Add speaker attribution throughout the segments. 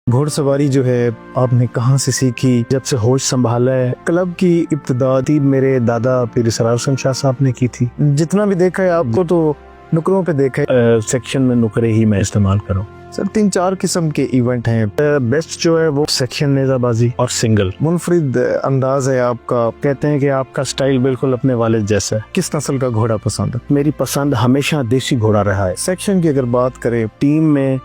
Speaker 1: घुड़सवारी जो है आपने कहाँ से सीखी, जब से होश संभाला है? क्लब की इब्तिदा मेरे दादा पीर इसरार हुसैन शाह साहब ने की थी। जितना भी देखा है आपको तो नुकरों पे देखा है, सेक्शन में नुकरे ही मैं इस्तेमाल करूँ। सर 3-4 किस्म के इवेंट हैं। बेस्ट जो है वो सेक्शन नेज़ाबाजी और सिंगल। मुनफरिद अंदाज है आपका, कहते हैं कि आपका स्टाइल बिल्कुल अपने वालिद जैसा है। किस नस्ल का घोड़ा पसंद है? मेरी पसंद हमेशा देसी घोड़ा रहा है। सेक्शन की अगर बात करें, टीम में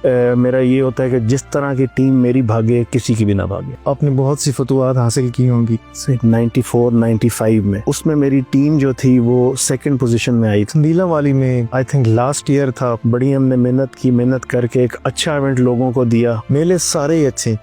Speaker 1: मेरा ये होता है कि जिस तरह की टीम मेरी भागे किसी की भी ना भागे। आपने बहुत सी फतवात हासिल की होंगी 94-95 में। उसमें मेरी टीम जो थी वो सेकंड पोजीशन में आई। नीला वाली में आई थिंक लास्ट ईयर था। बड़ी हमने मेहनत करके एक अच्छा इवेंट लोगों को दिया। मेले सारे ही अच्छे,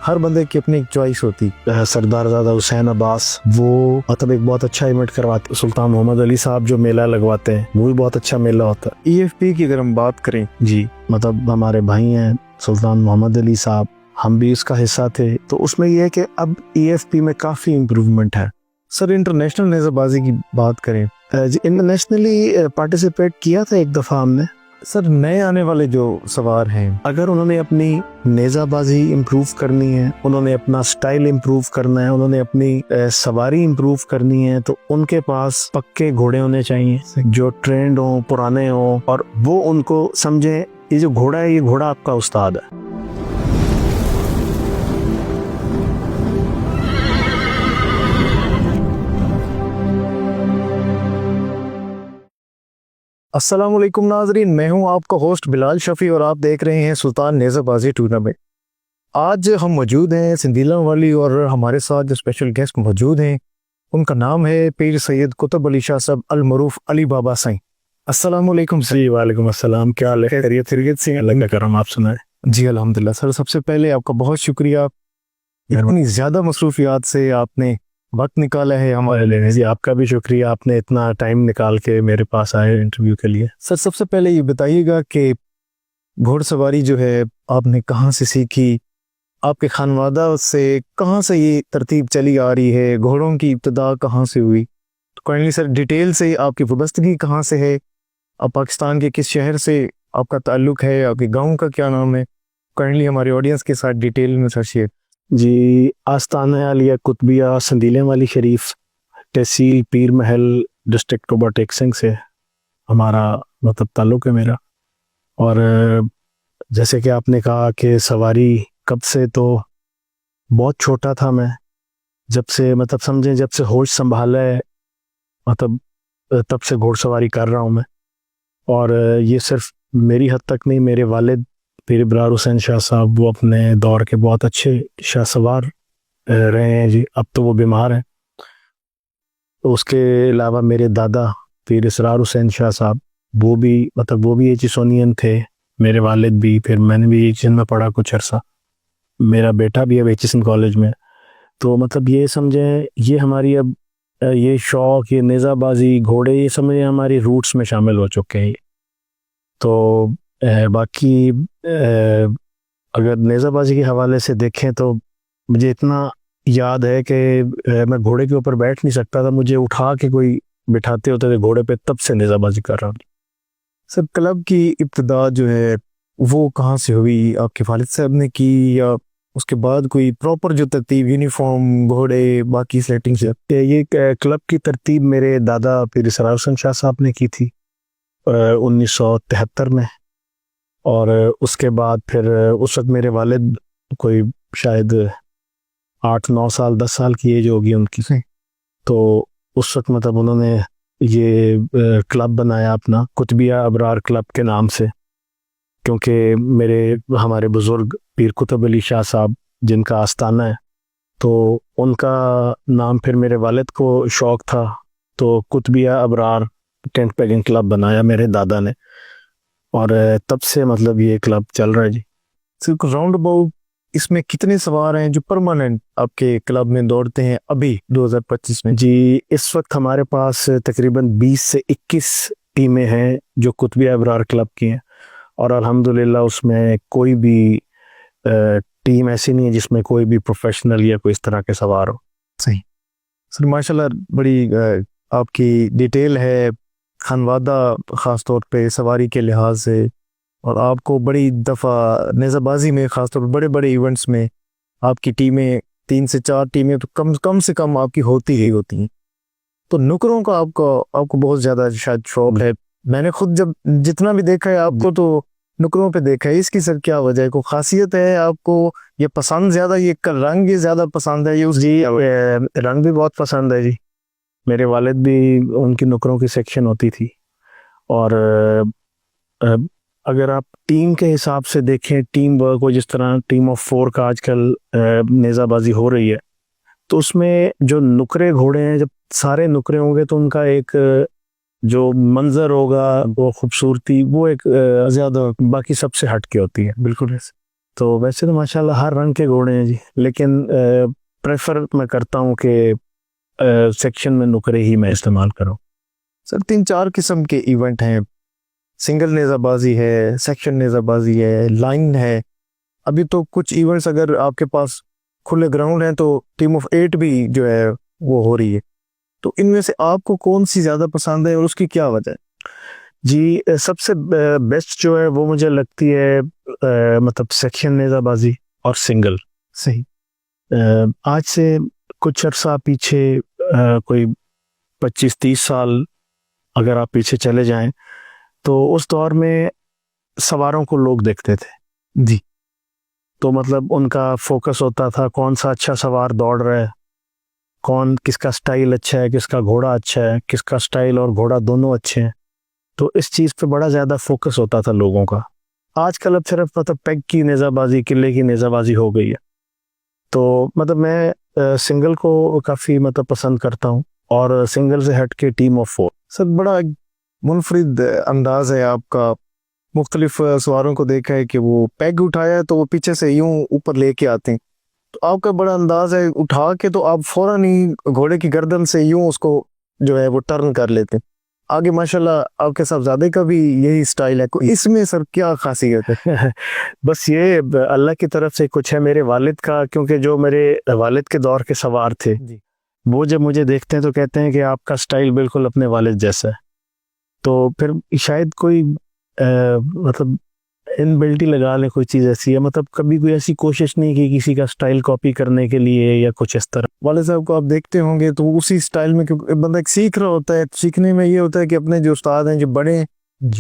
Speaker 1: हर बंदे की अपनी एक चॉइस होती। सरदारजादा हुसैन अब्बास वो मतलब एक बहुत अच्छा इवेंट करवाते। सुल्तान मोहम्मद अली साहब जो मेला लगवाते हैं वो भी बहुत अच्छा मेला होता है। EFP की अगर हम बात करें जी, मतलब हमारे भाई हैं सुल्तान मोहम्मद अली साहब, हम भी इसका हिस्सा थे। तो उसमें यह है कि अब EFP में काफी इम्प्रूवमेंट है। सर इंटरनेशनल नेज़ाबाजी की बात करें, इंटरनेशनली पार्टिसिपेट किया था एक दफा हमने। सर नए आने वाले जो सवार हैं, अगर उन्होंने अपनी नेज़ाबाजी इम्प्रूव करनी है, उन्होंने अपना स्टाइल इम्प्रूव करना है, उन्होंने अपनी सवारी इम्प्रूव करनी है, तो उनके पास पक्के घोड़े होने चाहिए जो ट्रेंड हो, पुराने हो, और वो उनको समझे ये जो घोड़ा है ये घोड़ा आपका उस्ताद है। अस्सलामुअलैकुम नाजरीन, मैं हूं आपका होस्ट बिलाल शफी और आप देख रहे हैं सुल्तान नेज़ाबाजी टूर्नामेंट। आज हम मौजूद हैं सिंदीला वाली और हमारे साथ जो स्पेशल गेस्ट मौजूद हैं उनका नाम है पीर सैयद कुतुब अली शाह साहब अल मरूफ अली बाबा साईं। अस्सलामुअलैकुम सर। वालेकुम अस्सलाम, क्या हाल है? खैरियत से? अल्लाह का करम, आप सुनाएं। जी अल्हम्दुलिल्लाह। सर सबसे पहले आपका बहुत शुक्रिया, इतनी ज्यादा मसरूफियात से आपने वक्त निकाला है हमारे लिए। जी आपका भी शुक्रिया, आपने इतना टाइम निकाल के मेरे पास आए इंटरव्यू के लिए। सर सबसे पहले ये बताइएगा कि घोड़सवारी जो है आपने कहाँ से सीखी, आपके खानवादा से कहाँ से ये तरतीब चली आ रही है, घोड़ों की इब्तिदा कहाँ से हुई? तो काइंडली सर डिटेल से आपकी वाबस्तगी कहाँ से है, आप पाकिस्तान के किस शहर से आपका ताल्लुक है, आपके गाँव का क्या नाम है? काइंडली हमारे ऑडियंस के साथ डिटेल में सर शेयर। जी, आस्ताना आलिया कुतबिया संदीले वाली शरीफ, तहसील पीर महल, डिस्ट्रिक्ट रोबोटिक सिंह से हमारा मतलब ताल्लुक है मेरा। और जैसे कि आपने कहा कि सवारी कब से, तो बहुत छोटा था मैं जब से, मतलब समझें जब से होश संभाला है, मतलब तब से घोड़सवारी कर रहा हूँ मैं। और ये सिर्फ मेरी हद तक नहीं, मेरे वालिद पीर इसरार हुसैन शाह साहब वो अपने दौर के बहुत अच्छे शाह सवार रहे हैं जी। अब तो वो बीमार हैं। तो उसके अलावा मेरे दादा पीर इसरार हुसैन शाह साहब वो भी मतलब वो भी एचिसोनियन थे, मेरे वालिद भी। फिर मैंने भी एचिसन में पढ़ा कुछ अरसा, मेरा बेटा भी अब एचिसन कॉलेज में। तो मतलब ये समझें ये हमारी अब ये शौक़, ये नेज़ाबाजी, घोड़े, ये समझें हमारी रूट्स में शामिल हो चुके हैं। तो बाकी अगर नेज़ाबाजी के हवाले से देखें तो मुझे इतना याद है कि मैं घोड़े के ऊपर बैठ नहीं सकता था, मुझे उठा के कोई बिठाते होते थे घोड़े पे, तब से नेज़ाबाजी कर रहा हूँ। सर क्लब की इब्तिदा जो है वो कहाँ से हुई? आपके वालिद साहब ने की या उसके बाद कोई प्रॉपर जो तरतीब, यूनिफॉर्म, घोड़े, बाकी सेटिंग से? ये क्लब की तरतीब मेरे दादा पीर इसरार हुसैन शाह साहब ने की थी 1973 में। और उसके बाद फिर उस वक्त मेरे वालिद कोई शायद 8-9 साल 10 साल की एज होगी उनकी। तो उस वक्त मतलब उन्होंने ये क्लब बनाया अपना कुतबिया अबरार क्लब के नाम से, क्योंकि हमारे बुजुर्ग पीर कुतुब अली शाह साहब जिनका आस्ताना है, तो उनका नाम फिर मेरे वालिद को शौक़ था, तो कुतबिया अबरार टेंट पेगिंग क्लब बनाया मेरे दादा ने, और तब से मतलब ये क्लब चल रहा है जी। सिर्फ राउंड अबाउट इसमें कितने सवार हैं जो परमानेंट आपके क्लब में दौड़ते हैं अभी 2025 में? जी इस वक्त हमारे पास तकरीबन 20 से 21 टीमें हैं जो कुतबिया अबरार क्लब की हैं, और अल्हम्दुलिल्लाह उसमें कोई भी टीम ऐसी नहीं है जिसमें कोई भी प्रोफेशनल या कोई इस तरह के सवार हो। सही सर, माशाल्लाह बड़ी आपकी डिटेल है खानवादा, ख़ास तौर पे सवारी के लिहाज से, और आपको बड़ी दफ़ा नेज़ाबाजी में ख़ासतौर पर बड़े बड़े इवेंट्स में आपकी टीमें 3 से 4 टीमें तो कम से कम आपकी होती ही होती हैं। तो नुकरों का आपको आपको बहुत ज़्यादा शायद शौक है। मैंने खुद जब जितना भी देखा है आपको तो नुकरों पे देखा है। इसकी सर क्या वजह है, कोई खासियत है आपको, ये पसंद ज़्यादा, ये का रंग ये ज़्यादा पसंद है? ये उस जी रंग भी बहुत पसंद है जी। मेरे वालिद भी उनकी नुकरों की सेक्शन होती थी। और अ, अगर आप टीम के हिसाब से देखें, टीम वर्क हो, जिस तरह टीम ऑफ 4 का आजकल नेज़ाबाजी हो रही है, तो उसमें जो नुकरे घोड़े हैं, जब सारे नुकरे होंगे तो उनका एक जो मंजर होगा, वो खूबसूरती, वो एक ज़्यादा बाकी सबसे हट के होती है। बिल्कुल ऐसे तो वैसे तो माशाल्लाह हर रंग के घोड़े हैं जी, लेकिन प्रेफर मैं करता हूँ कि सेक्शन में नुकरे ही मैं इस्तेमाल करूँ। सर 3-4 किस्म के इवेंट हैं, सिंगल नेज़ाबाजी है, सेक्शन नेज़ाबाजी है, लाइन है। अभी तो कुछ इवेंट्स अगर आपके पास खुले ग्राउंड हैं तो टीम ऑफ 8 भी जो है वो हो रही है। तो इनमें से आपको कौन सी ज़्यादा पसंद है और उसकी क्या वजह है? जी, सबसे बेस्ट जो है वो मुझे लगती है मतलब सेक्शन नेज़ाबाजी और सिंगल। सही। आज से कुछ अरसा पीछे कोई 25-30 साल अगर आप पीछे चले जाएं तो उस दौर में सवारों को लोग देखते थे जी। तो मतलब उनका फोकस होता था कौन सा अच्छा सवार दौड़ रहा है, कौन किसका स्टाइल अच्छा है, किसका घोड़ा अच्छा है, किसका स्टाइल और घोड़ा दोनों अच्छे हैं। तो इस चीज़ पे बड़ा ज़्यादा फोकस होता था लोगों का। आजकल अब सिर्फ मतलब पेग की नेज़ाबाजी, किले की नेज़ाबाजी हो गई है। तो मतलब मैं सिंगल को काफ़ी मतलब पसंद करता हूँ और सिंगल से हट के टीम ऑफ 4। सर बड़ा मुनफरिद अंदाज है आपका। मुख्तलिफ सवारों को देखा है कि वो पैग उठाया है तो वो पीछे से यूं ऊपर लेके आते हैं। तो आपका बड़ा अंदाज है, उठा के तो आप फौरन ही घोड़े की गर्दन से यूं उसको जो है वो टर्न कर लेते हैं आगे। माशाल्लाह आपके साहबजादे का भी यही स्टाइल है। इसमें सर क्या खासियत है? बस ये अल्लाह की तरफ से कुछ है मेरे वालिद का, क्योंकि जो मेरे वालिद के दौर के सवार थे जी, वो जब मुझे देखते हैं तो कहते हैं कि आपका स्टाइल बिल्कुल अपने वालिद जैसा है। तो फिर शायद कोई मतलब इनबिल्टी लगा लें कोई चीज़ ऐसी है, मतलब कभी कोई ऐसी कोशिश नहीं की किसी का स्टाइल कॉपी करने के लिए या कुछ इस तरह। वाले साहब को आप देखते होंगे तो उसी स्टाइल में, क्योंकि बंदा एक सीख रहा होता है, सीखने में ये होता है कि अपने जो उस्ताद हैं, जो बड़े हैं,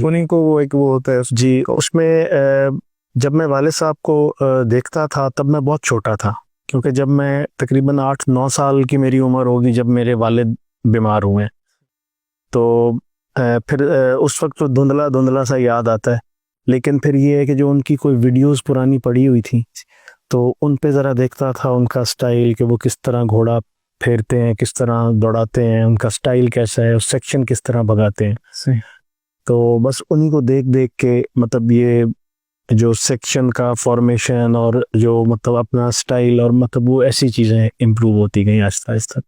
Speaker 1: उन्हीं को वो एक वो होता है जी। उसमें जब मैं वाले साहब को देखता था तब मैं बहुत छोटा था, क्योंकि जब मैं तकरीबन 8-9 साल की मेरी उम्र होगी जब मेरे वालिद बीमार हुए। तो फिर उस वक्त तो धुंधला धुंधला सा याद आता है, लेकिन फिर ये है कि जो उनकी कोई वीडियोस पुरानी पड़ी हुई थी तो उन पे ज़रा देखता था उनका स्टाइल, कि वो किस तरह घोड़ा फेरते हैं, किस तरह दौड़ाते हैं, उनका स्टाइल कैसा है, उस सेक्शन किस तरह भगाते हैं। सही। तो बस उन्हीं को देख देख के मतलब ये जो सेक्शन का फॉर्मेशन और जो मतलब अपना स्टाइल और मतलब वो ऐसी चीज़ें इम्प्रूव होती गई आहिस्ता आहिस्ता।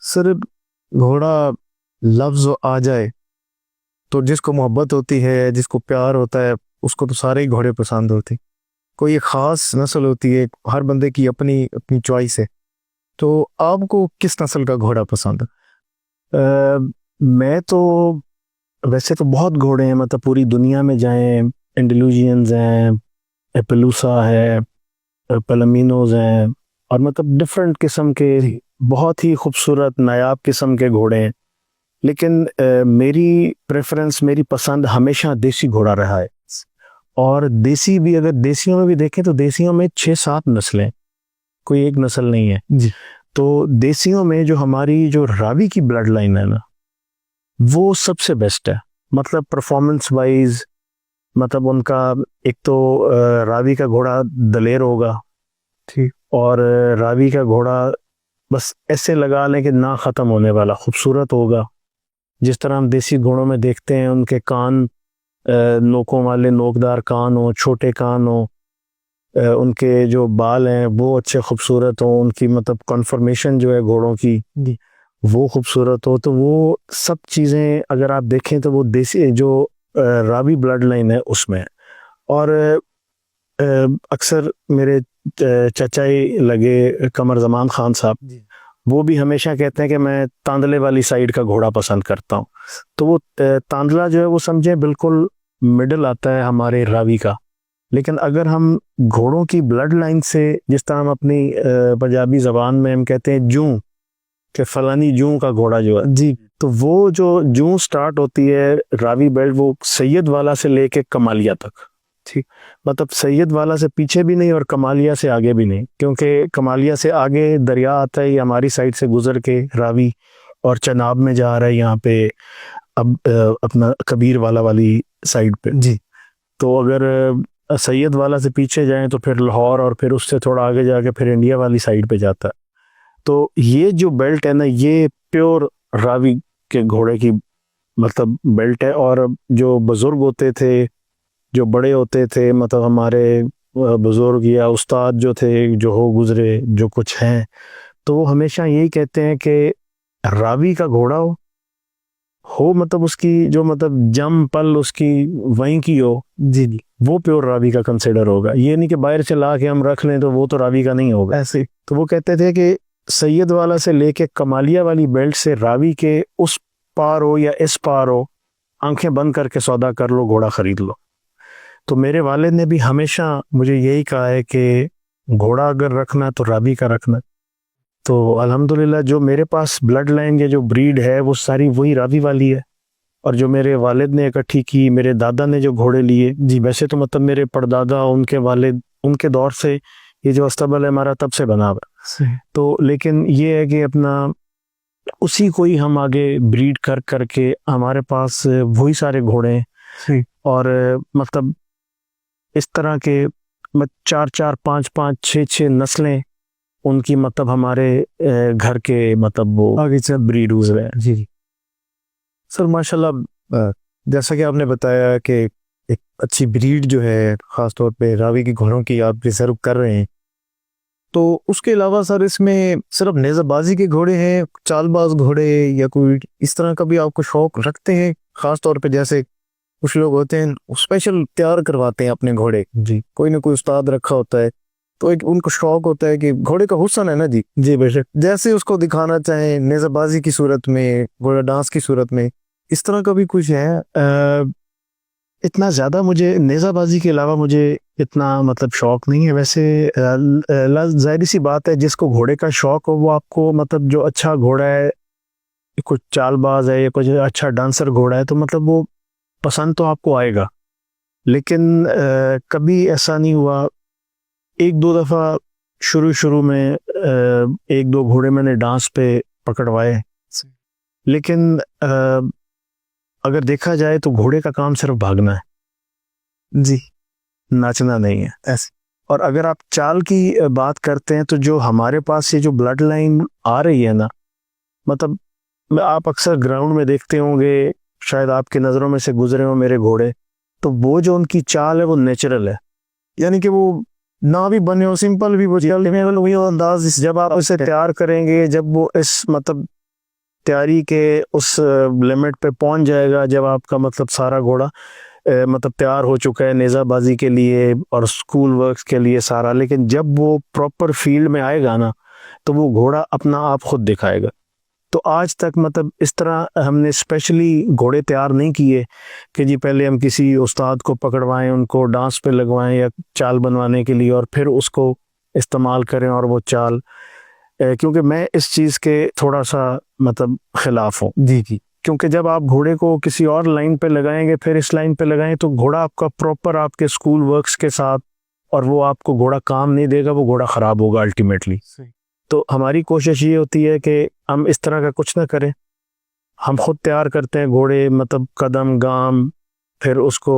Speaker 1: सर घोड़ा लफ्ज़ आ जाए तो जिसको मोहब्बत होती है, जिसको प्यार होता है, उसको तो सारे ही घोड़े पसंद होते हैं। कोई एक ख़ास नस्ल होती है, हर बंदे की अपनी अपनी चॉइस है। तो आपको किस नस्ल का घोड़ा पसंद है? मैं तो वैसे तो बहुत घोड़े हैं, मतलब पूरी दुनिया में जाएं, एंडलूजियंस हैं, एपेलूसा है, पलामिनोज हैं, और मतलब डिफरेंट किस्म के बहुत ही खूबसूरत नायाब किस्म के घोड़े हैं। लेकिन मेरी प्रेफरेंस, मेरी पसंद हमेशा देसी घोड़ा रहा है। और देसी भी, अगर देसियों में भी देखें तो देसियों में 6-7 नस्लें, कोई एक नस्ल नहीं है जी। तो देसियों में जो हमारी जो रावी की ब्लड लाइन है ना, वो सबसे बेस्ट है, मतलब परफॉर्मेंस वाइज। मतलब उनका एक तो रावी का घोड़ा दलेर होगा, ठीक, और रावी का घोड़ा बस ऐसे लगा लें कि ना ख़त्म होने वाला, खूबसूरत होगा। जिस तरह हम देसी घोड़ों में देखते हैं, उनके कान नोकों वाले, नोकदार कान हो, छोटे कान हो, उनके जो बाल हैं वो अच्छे खूबसूरत हो, उनकी मतलब कॉन्फर्मेशन जो है घोड़ों की वो खूबसूरत हो। तो वो सब चीज़ें अगर आप देखें तो वो देसी जो रावी ब्लड लाइन है उसमें। और अक्सर मेरे चाचा ही लगे कमर जमान खान साहब, वो भी हमेशा कहते हैं कि मैं तांदले वाली साइड का घोड़ा पसंद करता हूँ। तो वो तांदला जो है वो समझे बिल्कुल
Speaker 2: मिडल आता है हमारे रावी का। लेकिन अगर हम घोड़ों की ब्लड लाइन से, जिस तरह हम अपनी पंजाबी ज़बान में हम कहते हैं जूं, कि फलानी जूं का घोड़ा जो है
Speaker 1: जी,
Speaker 2: तो वो जो जूं स्टार्ट होती है रावी बेल्ट, वो सैयद वाला से लेके कमालिया तक। ठीक, मतलब सैयद वाला से पीछे भी नहीं और कमालिया से आगे भी नहीं, क्योंकि कमालिया से आगे दरिया आता है, ये हमारी साइड से गुजर के रावी और चनाब में जा रहा है यहाँ पे, अब अपना कबीर वाला वाली साइड पे।
Speaker 1: जी,
Speaker 2: तो अगर सैयद वाला से पीछे जाएं तो फिर लाहौर, और फिर उससे थोड़ा आगे जाके फिर इंडिया वाली साइड पे जाता है। तो ये जो बेल्ट है ना, ये प्योर रावी के घोड़े की मतलब बेल्ट है। और जो बुजुर्ग होते थे, जो बड़े होते थे, मतलब हमारे बुजुर्ग या उस्ताद जो थे, जो हो गुजरे, जो कुछ हैं, तो वो हमेशा यही कहते हैं कि रावी का घोड़ा हो मतलब उसकी जो मतलब जम पल उसकी वहीं की हो,
Speaker 1: जी, जी,
Speaker 2: वो प्योर रावी का कंसिडर होगा। ये नहीं कि बाहर से ला के हम रख लें तो वो तो रावी का नहीं होगा।
Speaker 1: ऐसे।
Speaker 2: तो वो कहते थे कि सैयद वाला से लेके कमालिया वाली बेल्ट से रावी के उस पार हो या इस पार हो, आंखें बंद करके सौदा कर लो, घोड़ा खरीद लो। तो मेरे वालिद ने भी हमेशा मुझे यही कहा है कि घोड़ा अगर रखना तो रावी का रखना। तो अल्हम्दुलिल्लाह जो मेरे पास ब्लड लाइन या जो ब्रीड है वो सारी वही रावी वाली है। और जो मेरे वालिद ने इकट्ठी की, मेरे दादा ने जो घोड़े लिए, जी वैसे तो मतलब मेरे परदादा, उनके वालिद, उनके दौर से ये जो अस्तबल है हमारा तब से बना हुआ है। तो लेकिन ये है कि अपना उसी को ही हम आगे ब्रीड कर करके हमारे पास वही सारे घोड़े हैं। और मतलब इस तरह के चार चार पाँच पाँच छः छः नस्लें उनकी मतलब हमारे घर के मतलब वो
Speaker 1: आगे चल।
Speaker 2: ब्रीड हुए हैं।
Speaker 1: जी, जी। सर माशाल्लाह, जैसा कि आपने बताया कि एक अच्छी ब्रीड जो है ख़ास तौर पे रावी के घोड़ों की आप रिजर्व कर रहे हैं, तो उसके अलावा सर इसमें सिर्फ नेज़ाबाजी के घोड़े हैं, चालबाज घोड़े, या कोई इस तरह का भी आपको शौक रखते हैं? ख़ास तौर पे जैसे कुछ लोग होते हैं स्पेशल तैयार करवाते हैं अपने घोड़े, जी कोई ना कोई उस्ताद रखा होता है, तो एक उनको शौक होता है कि घोड़े का हुस्न है ना जी, जी बेशक, जैसे उसको दिखाना चाहें नेज़ाबाजी की सूरत में, घोड़ा डांस की सूरत में, इस तरह का भी कुछ है?
Speaker 2: इतना ज़्यादा मुझे नेज़ाबाजी के अलावा मुझे इतना मतलब शौक नहीं है वैसे। जाहिर सी बात है, जिसको घोड़े का शौक हो वो आपको मतलब जो अच्छा घोड़ा है, कुछ चालबाज है या कुछ अच्छा डांसर घोड़ा है, तो मतलब वो पसंद तो आपको आएगा। लेकिन कभी ऐसा नहीं हुआ। एक दो दफ़ा शुरू शुरू में एक दो घोड़े मैंने डांस पे पकड़वाए, लेकिन अगर देखा जाए तो घोड़े का काम सिर्फ भागना है,
Speaker 1: जी,
Speaker 2: नाचना नहीं है ऐसे। और अगर आप चाल की बात करते हैं तो जो हमारे पास ये जो ब्लड लाइन आ रही है ना, मतलब आप अक्सर ग्राउंड में देखते होंगे, शायद आपकी नज़रों में से गुजरे हो मेरे घोड़े, तो वो जो उनकी चाल है वो नेचुरल है,
Speaker 1: यानी कि वो ना भी बने हो, सिंपल भी, वो वही अंदाज जब आप उसे
Speaker 2: तैयार करेंगे, जब वो इस मतलब तैयारी के उस लिमिट पे पहुंच जाएगा, जब आपका मतलब सारा घोड़ा मतलब तैयार हो चुका है नेज़ाबाजी के लिए और स्कूल वर्क्स के लिए सारा, लेकिन जब वो प्रॉपर फील्ड में आएगा ना, तो वो घोड़ा अपना आप खुद दिखाएगा। तो आज तक मतलब इस तरह हमने स्पेशली घोड़े तैयार नहीं किए कि जी पहले हम किसी उस्ताद को पकड़वाएं, उनको डांस पे लगवाएं या चाल बनवाने के लिए, और फिर उसको इस्तेमाल करें और वो चाल, क्योंकि मैं इस चीज़ के थोड़ा सा मतलब खिलाफ हूँ।
Speaker 1: जी, जी,
Speaker 2: क्योंकि जब आप घोड़े को किसी और लाइन पे लगाएंगे, फिर इस लाइन पे लगाएं, तो घोड़ा आपका प्रॉपर आपके स्कूल वर्क्स के साथ, और वो आपको घोड़ा काम नहीं देगा, वो घोड़ा ख़राब होगा अल्टीमेटली। तो हमारी कोशिश ये होती है कि हम इस तरह का कुछ ना करें। हम खुद तैयार करते हैं घोड़े, मतलब कदम गाम, फिर उसको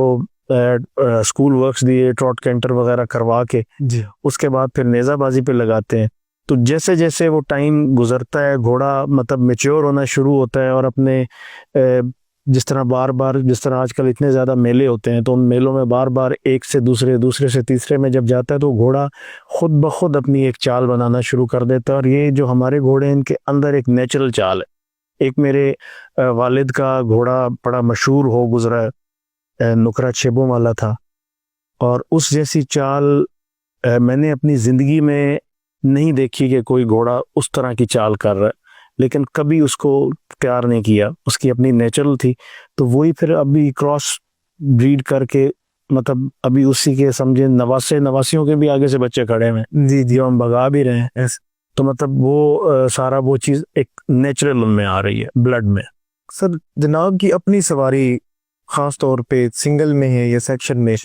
Speaker 2: स्कूल वर्क्स दिए, ट्रॉट कैंटर वगैरह करवा के,
Speaker 1: जी,
Speaker 2: उसके बाद फिर नेज़ाबाजी पे लगाते हैं। तो जैसे जैसे वो टाइम गुजरता है, घोड़ा मतलब मैच्योर होना शुरू होता है, और अपने जिस तरह बार बार, जिस तरह आजकल इतने ज़्यादा मेले होते हैं, तो उन मेलों में बार बार एक से दूसरे, दूसरे से तीसरे में जब जाता है, तो घोड़ा खुद ब खुद अपनी एक चाल बनाना शुरू कर देता है। और ये जो हमारे घोड़े हैं, इनके अंदर एक नेचुरल चाल है। एक मेरे वालिद का घोड़ा बड़ा मशहूर हो गुजरा है, नुकरा छेबों वाला था, और उस जैसी चाल मैंने अपनी ज़िंदगी में नहीं देखी कि कोई घोड़ा उस तरह की चाल कर रहा है, लेकिन कभी उसको प्यार नहीं किया, उसकी अपनी नेचुरल थी। तो वही फिर अभी क्रॉस ब्रीड करके मतलब अभी उसी के समझे नवासियों के भी आगे से बच्चे खड़े हुए हैं
Speaker 1: जी जी।
Speaker 2: जो हम भगा भी रहे हैं। तो मतलब वो सारा वो चीज़ एक नेचुरल उनमें आ रही है ब्लड में।
Speaker 1: सर जनाब की अपनी सवारी खास तौर पे सिंगल में है या सेक्शन में?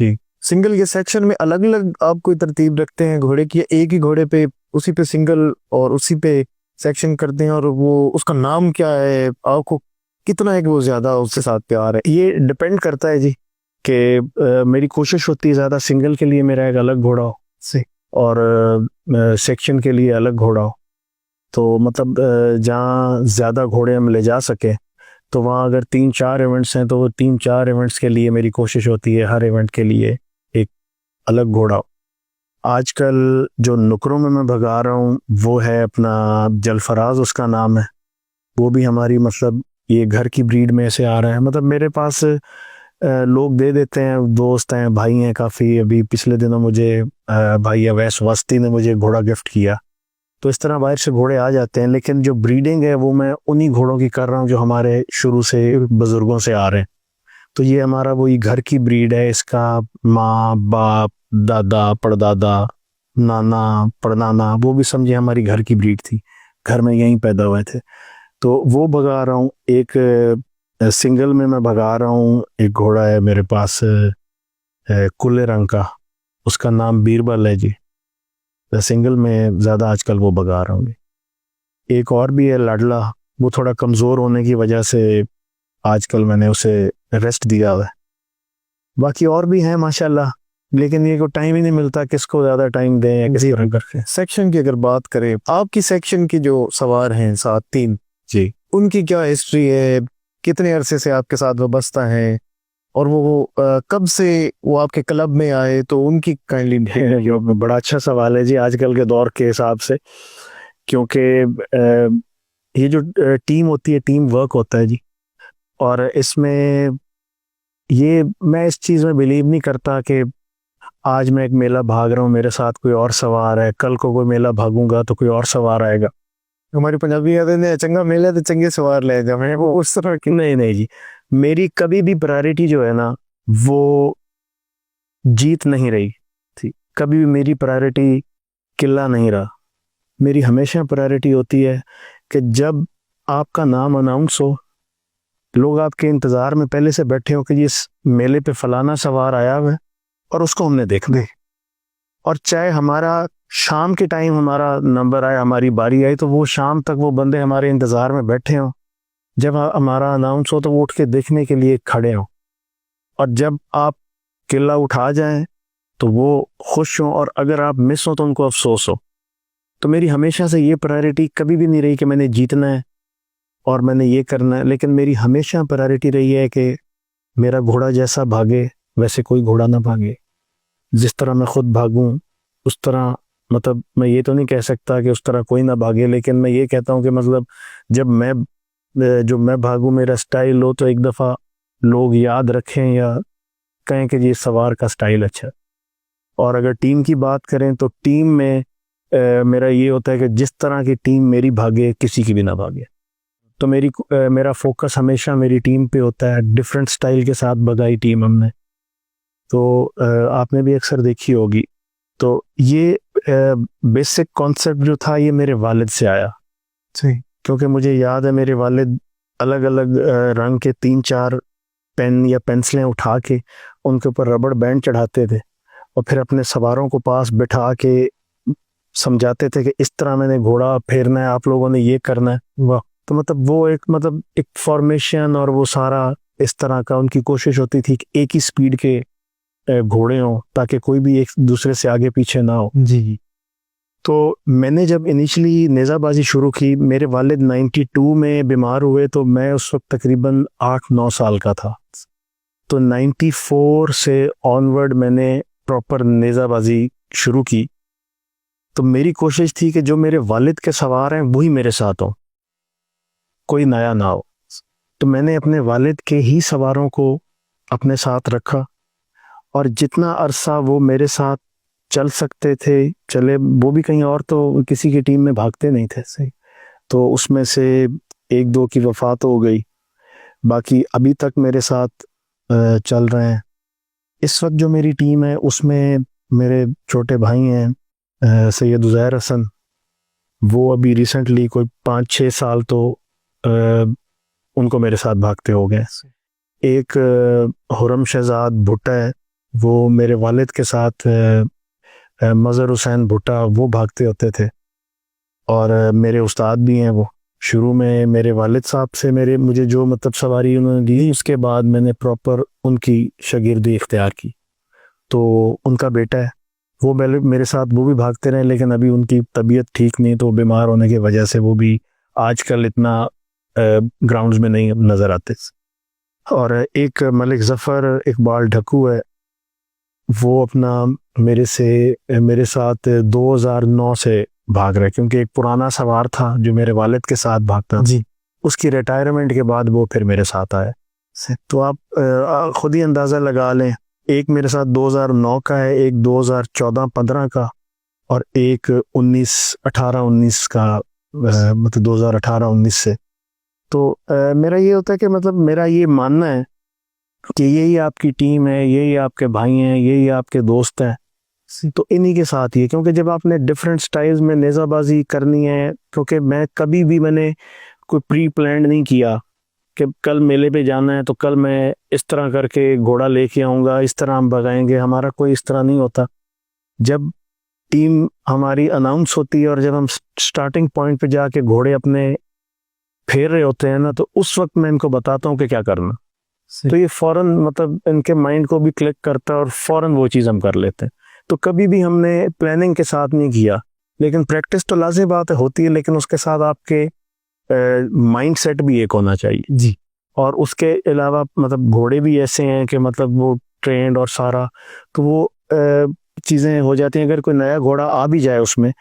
Speaker 1: सिंगल या सेक्शन में अलग अलग आप कोई तरतीब रखते हैं घोड़े की, एक ही घोड़े पे उसी पे सिंगल और उसी पे सेक्शन करते हैं? और वो उसका नाम क्या है? आपको कितना है कि वो ज्यादा उसके साथ प्यार है?
Speaker 2: ये डिपेंड करता है जी कि मेरी कोशिश होती है ज़्यादा सिंगल के लिए मेरा एक अलग घोड़ा हो
Speaker 1: सही।
Speaker 2: और सेक्शन के लिए अलग घोड़ा हो। तो मतलब जहाँ ज़्यादा घोड़े हम ले जा सके तो वहाँ अगर 3-4 इवेंट्स हैं तो वो 3-4 इवेंट्स के लिए मेरी कोशिश होती है हर इवेंट के लिए एक अलग घोड़ा हो। आजकल जो नुकरों में मैं भगा रहा हूँ वो है अपना जलफराज उसका नाम है। वो भी हमारी मतलब ये घर की ब्रीड में से आ रहा है। मतलब मेरे पास लोग दे देते हैं, दोस्त हैं, भाई हैं काफ़ी। अभी पिछले दिनों मुझे भाई अवैस वस्ती ने मुझे घोड़ा गिफ्ट किया। तो इस तरह बाहर से घोड़े आ जाते हैं, लेकिन जो ब्रीडिंग है वो मैं उन्हीं घोड़ों की कर रहा हूँ जो हमारे शुरू से बुजुर्गों से आ रहे हैं। तो ये हमारा वही घर की ब्रीड है। इसका माँ बाप दादा परदादा नाना परनाना वो भी समझे हमारी घर की ब्रीड थी, घर में यहीं पैदा हुए थे। तो वो भगा रहा हूँ। एक सिंगल में मैं भगा रहा हूँ, एक घोड़ा है मेरे पास कुल्ले रंग का, उसका नाम बीरबल है जी। सिंगल में ज़्यादा आजकल वो भगा रहा हूँ। एक और भी है लाडला, वो थोड़ा कमज़ोर होने की वजह से आजकल मैंने उसे रेस्ट दिया हुआ है। बाकी और भी हैं माशाल्लाह, लेकिन ये को टाइम ही नहीं मिलता किसको ज़्यादा टाइम दें या किस तरह करके।
Speaker 1: सेक्शन की अगर बात करें, आपकी सेक्शन की जो सवार हैं 7-3
Speaker 2: जी,
Speaker 1: उनकी क्या हिस्ट्री है? कितने अरसे से आपके साथ वाबस्ता हैं? और वो कब से वो आपके क्लब में आए? तो उनकी काइंडली।
Speaker 2: जो बड़ा अच्छा सवाल है जी आजकल के दौर के हिसाब से, क्योंकि ये जो टीम होती है, टीम वर्क होता है जी। और इसमें ये मैं इस चीज़ में बिलीव नहीं करता कि आज मैं एक मेला भाग रहा हूँ, मेरे साथ कोई और सवार है, कल को कोई मेला भागूंगा तो कोई और सवार आएगा।
Speaker 1: हमारी पंजाबी कहते हैं चंगा मेला तो चंगे सवार ले जाए, वो उस तरह की।
Speaker 2: नहीं नहीं जी, मेरी कभी भी प्रायोरिटी जो है ना वो जीत नहीं रही थी। कभी भी मेरी प्रायोरिटी किला नहीं रहा। मेरी हमेशा प्रायोरिटी होती है कि जब आपका नाम अनाउंस हो, लोग आपके इंतज़ार में पहले से बैठे हो कि जी इस मेले पे फलाना सवार आया हुआ है और उसको हमने देखना है। और चाहे हमारा शाम के टाइम हमारा नंबर आए, हमारी बारी आई, तो वो शाम तक वो बंदे हमारे इंतज़ार में बैठे हों। जब हमारा अनाउंस हो तो वो उठ के देखने के लिए खड़े हों। और जब आप किला उठा जाएं तो वो खुश हों, और अगर आप मिस हो तो उनको अफसोस हो। तो मेरी हमेशा से ये प्रायोरिटी कभी भी नहीं रही कि मैंने जीतना है और मैंने ये करना है, लेकिन मेरी हमेशा प्रायोरिटी रही है कि मेरा घोड़ा जैसा भागे वैसे कोई घोड़ा ना भागे। जिस तरह मैं खुद भागूं उस तरह, मतलब मैं ये तो नहीं कह सकता कि उस तरह कोई ना भागे, लेकिन मैं ये कहता हूं कि मतलब जब मैं भागूं मेरा स्टाइल हो तो एक दफ़ा लोग याद रखें या कहें कि ये सवार का स्टाइल अच्छा है। और अगर टीम की बात करें तो टीम में मेरा ये होता है कि जिस तरह की टीम मेरी भागे किसी की भी ना भागे। तो मेरा फोकस हमेशा मेरी टीम पे होता है। डिफरेंट स्टाइल के साथ भगाई टीम हमने, तो आपने भी अक्सर देखी होगी। तो ये बेसिक कॉन्सेप्ट जो था ये मेरे वालिद से आया।
Speaker 1: सही।
Speaker 2: क्योंकि मुझे याद है मेरे वालिद अलग अलग रंग के 3-4 पेन या पेंसिलें उठा के उनके ऊपर रबड़ बैंड चढ़ाते थे और फिर अपने सवारों को पास बिठा के समझाते थे कि इस तरह मैंने घोड़ा फेरना है, आप लोगों ने ये करना है। वाह। तो मतलब वो एक फॉर्मेशन और वो सारा इस तरह का उनकी कोशिश होती थी कि एक ही स्पीड के घोड़े हों ताकि कोई भी एक दूसरे से आगे पीछे ना हो
Speaker 1: जी।
Speaker 2: तो मैंने जब इनिशियली नेज़ाबाजी शुरू की, मेरे वालिद 92 में बीमार हुए, तो मैं उस वक्त तकरीबन 8-9 साल का था। तो 94 से ऑनवर्ड मैंने प्रॉपर नेज़ाबाजी शुरू की। तो मेरी कोशिश थी कि जो मेरे वालिद के सवार हैं वही मेरे साथ हो, कोई नया ना हो। तो मैंने अपने वालिद के ही सवारों को अपने साथ रखा और जितना अरसा वो मेरे साथ चल सकते थे चले। वो भी कहीं और तो किसी की टीम में भागते नहीं थे। सही। तो उसमें से 1-2 की वफात हो गई, बाकी अभी तक मेरे साथ चल रहे हैं। इस वक्त जो मेरी टीम है उसमें मेरे छोटे भाई हैं सैयद उज़ैर हसन, वो अभी रिसेंटली कोई 5-6 साल तो उनको मेरे साथ भागते हो गए। एक हुरम शहजाद भुट्टा है, वो मेरे वालिद के साथ मज़हर हुसैन भुट्टा वो भागते होते थे, और मेरे उस्ताद भी हैं। वो शुरू में मेरे वालिद साहब से मुझे जो मतलब सवारी उन्होंने दी, उसके बाद मैंने प्रॉपर उनकी शागिर्दी इख्तियार की। तो उनका बेटा है, वो मेरे साथ वो भी भागते रहे, लेकिन अभी उनकी तबीयत ठीक नहीं, तो बीमार होने की वजह से वो भी आजकल इतना ग्राउंड्स में नहीं नज़र आते। और एक मलिक ज़फ़र इकबाल ढक्कू है, वो अपना मेरे साथ 2009 से भाग रहे, क्योंकि एक पुराना सवार था जो मेरे वालिद के साथ भागता जी, उसकी रिटायरमेंट के बाद वो फिर मेरे साथ आया। तो आप खुद ही अंदाज़ा लगा लें, एक मेरे साथ 2009 का है, एक 2014-15 का, और एक 19-18-19 का, मतलब 2018-19 से। तो मेरा ये होता है कि मतलब मेरा ये मानना है कि यही आपकी टीम है, यही आपके भाई हैं, यही आपके दोस्त हैं, तो इन्हीं के साथ ही है। क्योंकि जब आपने डिफरेंट स्टाइल्स में नेज़ाबाजी करनी है, क्योंकि मैंने कोई प्री प्लान नहीं किया कि कल मेले पे जाना है तो कल मैं इस तरह करके घोड़ा लेके आऊँगा, इस तरह हम भगाएंगे, हमारा कोई इस तरह नहीं होता। जब टीम हमारी अनाउंस होती है और जब हम स्टार्टिंग पॉइंट पे जाके घोड़े अपने फेर रहे होते हैं ना, तो उस वक्त मैं इनको बताता हूँ कि क्या करना, तो ये फ़ौरन मतलब इनके माइंड को भी क्लिक करता है और फ़ौरन वो चीज़ हम कर लेते हैं। तो कभी भी हमने प्लानिंग के साथ नहीं किया, लेकिन प्रैक्टिस तो लाज़िम बात है होती है, लेकिन उसके साथ आपके माइंड सेट भी एक होना चाहिए जी। और उसके अलावा मतलब घोड़े भी ऐसे हैं कि मतलब वो ट्रेंड और सारा, तो वो चीज़ें हो जाती हैं। अगर कोई नया घोड़ा आ भी जाए उसमें,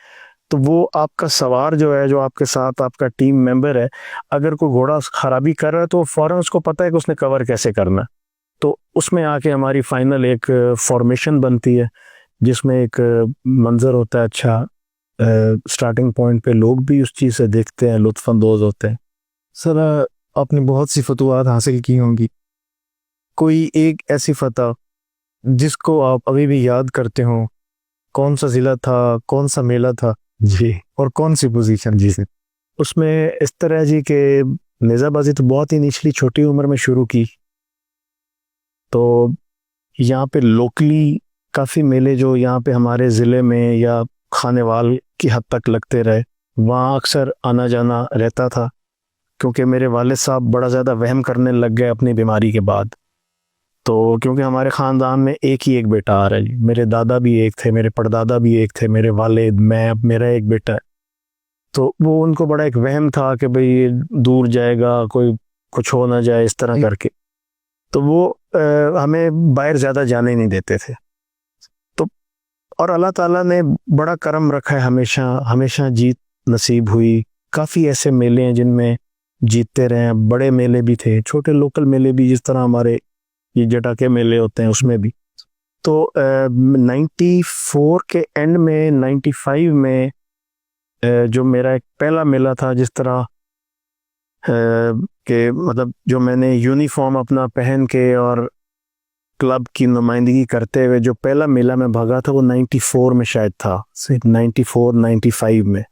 Speaker 2: तो वो आपका सवार जो है, जो आपके साथ आपका टीम मेंबर है, अगर कोई घोड़ा खराबी कर रहा है तो फ़ौरन उसको पता है कि उसने कवर कैसे करना है। तो उसमें आके हमारी फाइनल एक फॉर्मेशन बनती है, जिसमें एक मंजर होता है अच्छा, स्टार्टिंग पॉइंट पे लोग भी उस चीज़ से देखते हैं, लुत्फ़अंदोज़ होते हैं।
Speaker 1: सर आपने बहुत सी फतवात हासिल की होंगी, कोई एक ऐसी फतह जिसको आप अभी भी याद करते हो, कौन सा ज़िला था, कौन सा मेला था
Speaker 2: जी,
Speaker 1: और कौन सी पोजीशन जी से?
Speaker 2: उसमें इस तरह जी कि नेज़ाबाजी तो बहुत ही निचली छोटी उम्र में शुरू की। तो यहाँ पे लोकली काफ़ी मेले जो यहाँ पे हमारे ज़िले में या खानेवाल की हद तक लगते रहे, वहाँ अक्सर आना जाना रहता था, क्योंकि मेरे वालिद साहब बड़ा ज़्यादा वहम करने लग गए अपनी बीमारी के बाद। तो क्योंकि हमारे ख़ानदान में एक ही एक बेटा आ रहा है जी, मेरे दादा भी एक थे, मेरे परदादा भी एक थे, मेरे वालिद, मैं, अब मेरा एक बेटा है। तो वो उनको बड़ा एक वहम था कि भाई ये दूर जाएगा, कोई कुछ हो ना जाए इस तरह करके, तो वो हमें बाहर ज़्यादा जाने नहीं देते थे। तो और अल्लाह ताला ने बड़ा करम रखा है, हमेशा हमेशा जीत नसीब हुई। काफ़ी ऐसे मेले हैं जिनमें जीतते रहे हैं, बड़े मेले भी थे, छोटे लोकल मेले भी, जिस तरह हमारे ये जटा के मेले होते हैं उसमें भी। तो 94 के एंड में 95 में जो मेरा एक पहला मेला था, जिस तरह के मतलब जो मैंने यूनिफॉर्म अपना पहन के और क्लब की नुमाइंदगी करते हुए जो पहला मेला में भागा था, वो 94 में शायद था, 94-95 में।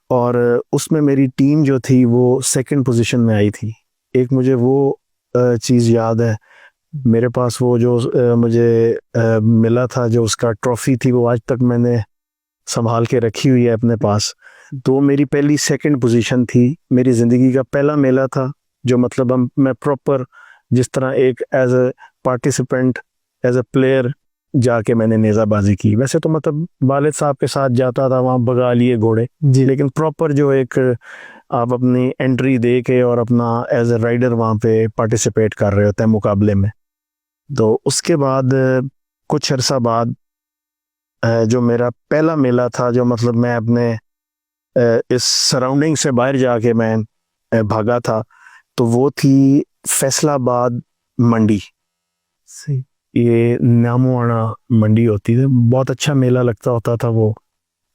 Speaker 2: और उसमें मेरी टीम जो थी वो सेकंड पोजीशन में आई थी। एक मुझे वो चीज़ याद है, मेरे पास वो जो मुझे मिला था, जो उसका ट्रॉफी थी, वो आज तक मैंने संभाल के रखी हुई है अपने पास। तो मेरी पहली सेकंड पोजीशन थी, मेरी ज़िंदगी का पहला मेला था, जो मतलब मैं प्रॉपर जिस तरह एक as a participant, as a player जाके मैंने नेज़ाबाजी की। वैसे तो मतलब वालिद साहब के साथ जाता था, वहाँ भगा लिए घोड़े जी, लेकिन प्रॉपर जो एक आप अपनी एंट्री दे के और अपना एज ए राइडर वहाँ पे पार्टिसिपेट कर रहे होते हैं मुकाबले में। तो उसके बाद कुछ अरसा बाद जो मेरा पहला मेला था, जो मतलब मैं अपने इस सराउंडिंग से बाहर जाके मैं भागा था, तो वो थी फैसलाबाद मंडी।
Speaker 1: सही।
Speaker 2: ये नामोआना मंडी होती है, बहुत अच्छा मेला लगता होता था वो,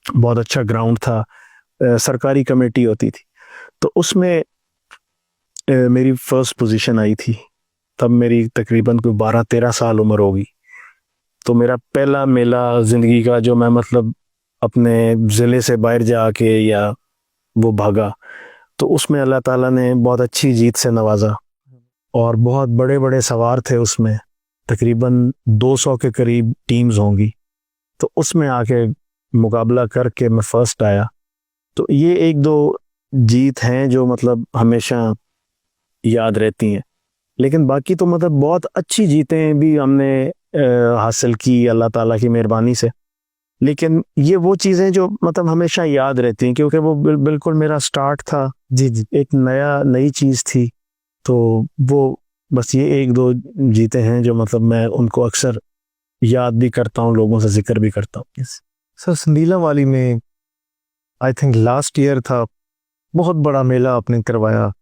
Speaker 2: बहुत अच्छा ग्राउंड था, सरकारी कमेटी होती थी। तो उसमें मेरी फर्स्ट पोजीशन आई थी, तब मेरी तकरीबन कोई 12-13 साल उम्र होगी। तो मेरा पहला मेला ज़िंदगी का जो मैं मतलब अपने ज़िले से बाहर जाके या वो भागा, तो उसमें अल्लाह ताला ने बहुत अच्छी जीत से नवाजा और बहुत बड़े बड़े सवार थे उसमें, तकरीबन 200 के करीब टीम्स होंगी, तो उसमें आके मुकाबला करके मैं फर्स्ट आया। तो ये एक दो जीत हैं जो मतलब हमेशा याद रहती हैं, लेकिन बाकी तो मतलब बहुत अच्छी जीतें भी हमने हासिल की अल्लाह ताला की मेहरबानी से। लेकिन ये वो चीज़ें जो मतलब हमेशा याद रहती हैं, क्योंकि वो बिल्कुल मेरा स्टार्ट था,
Speaker 1: जी जी।
Speaker 2: एक नई चीज़ थी। तो वो बस ये एक दो जीते हैं जो मतलब मैं उनको अक्सर याद भी करता हूँ, लोगों से जिक्र भी करता हूँ।
Speaker 1: सर संदीला वाली में आई थिंक लास्ट ईयर था, बहुत बड़ा मेला आपने करवाया,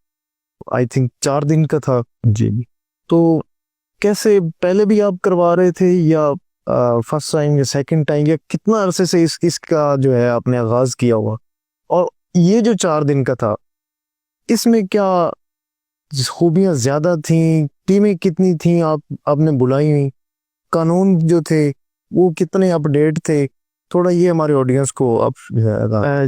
Speaker 1: आई थिंक 4 दिन का था।
Speaker 2: जी।
Speaker 1: तो कैसे, पहले भी आप करवा रहे थे या फर्स्ट टाइम या सेकंड टाइम, या कितना अरसे से इसका जो है आपने आगाज किया हुआ? और ये जो 4 दिन का था, इसमें क्या खूबियां ज्यादा थी, टीमें कितनी थी आपने बुलाई हुई, कानून जो थे वो कितने अपडेट थे? थोड़ा ये हमारे ऑडियंस को आप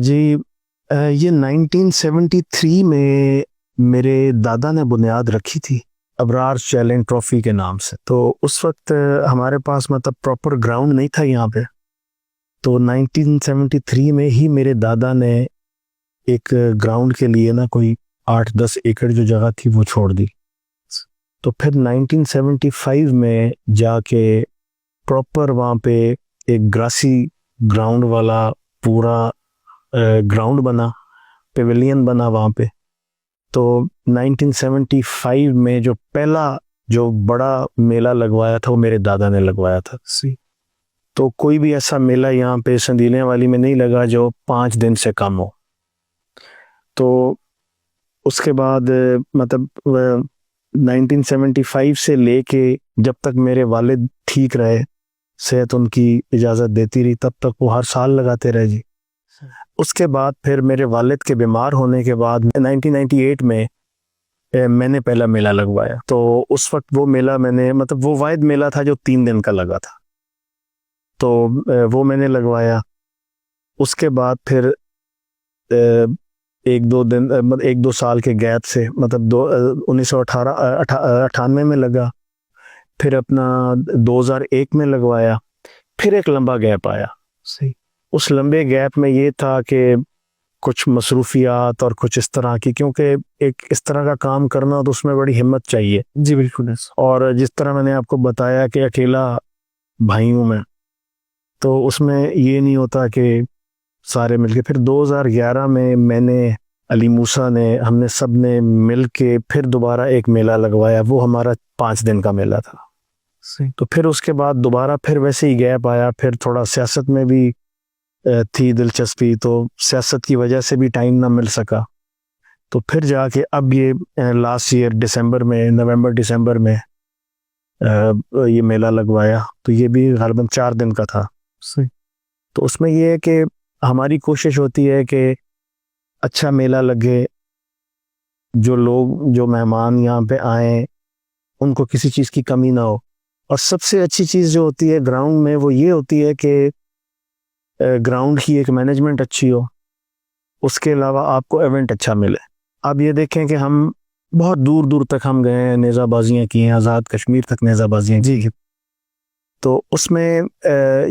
Speaker 2: ये 1973 में मेरे दादा ने बुनियाद रखी थी अबरार चैलेंज ट्रॉफी के नाम से। तो उस वक्त हमारे पास मतलब प्रॉपर ग्राउंड नहीं था यहाँ पे, तो 1973 में ही मेरे दादा ने एक ग्राउंड के लिए ना कोई 8-10 एकड़ जो जगह थी वो छोड़ दी। तो फिर 1975 में जाके प्रॉपर वहाँ पे एक ग्रासी ग्राउंड वाला पूरा ग्राउंड बना, पेविलियन बना वहाँ पे। तो 1975 में जो पहला जो बड़ा मेला लगवाया था वो मेरे दादा ने लगवाया था। तो कोई भी ऐसा मेला यहाँ पे संदीले वाली में नहीं लगा जो 5 दिन से कम हो। तो उसके बाद मतलब 1975 से लेके जब तक मेरे वालिद ठीक रहे, सेहत उनकी इजाज़त देती रही, तब तक वो हर साल लगाते रहे जी। उसके बाद फिर मेरे वालिद के बीमार होने के बाद 1998 में मैंने पहला मेला लगवाया। तो उस वक्त वो मेला मैंने मतलब वो वाहिद मेला था जो 3 दिन का लगा था, तो वो मैंने लगवाया। उसके बाद फिर 1-2 साल के गैप से मतलब 1998 में लगा, फिर अपना 2001 में लगवाया, फिर एक लंबा गैप आया।
Speaker 1: सही।
Speaker 2: उस लंबे गैप में ये था कि कुछ मसरूफियात और कुछ इस तरह की, क्योंकि एक इस तरह का काम करना तो उसमें बड़ी हिम्मत चाहिए।
Speaker 1: जी बिल्कुल।
Speaker 2: और जिस तरह मैंने आपको बताया कि अकेला भाई हूँ मैं, तो उसमें ये नहीं होता कि सारे मिलके। फिर 2011 में मैंने, अली मूसा ने, हमने सब ने मिल के फिर दोबारा एक मेला लगवाया, वो हमारा 5 दिन का मेला था।
Speaker 1: सही।
Speaker 2: तो फिर उसके बाद दोबारा फिर वैसे ही गैप आया, फिर थोड़ा सियासत में भी थी दिलचस्पी, तो सियासत की वजह से भी टाइम ना मिल सका। तो फिर जाके अब ये लास्ट ईयर नवंबर दिसंबर में ये मेला लगवाया, तो ये भी गलबन 4 दिन का था।
Speaker 1: सही।
Speaker 2: तो उसमें ये है कि हमारी कोशिश होती है कि अच्छा मेला लगे, जो लोग, जो मेहमान यहाँ पे आए, उनको किसी चीज़ की कमी ना हो। और सबसे अच्छी चीज़ जो होती है ग्राउंड में वो ये होती है कि ग्राउंड की एक मैनेजमेंट अच्छी हो, उसके अलावा आपको इवेंट अच्छा मिले। अब ये देखें कि हम बहुत दूर दूर तक हम गए हैं, नेज़ाबाजियाँ की हैं, आज़ाद कश्मीर तक नेज़ाबाजियाँ जी। तो उसमें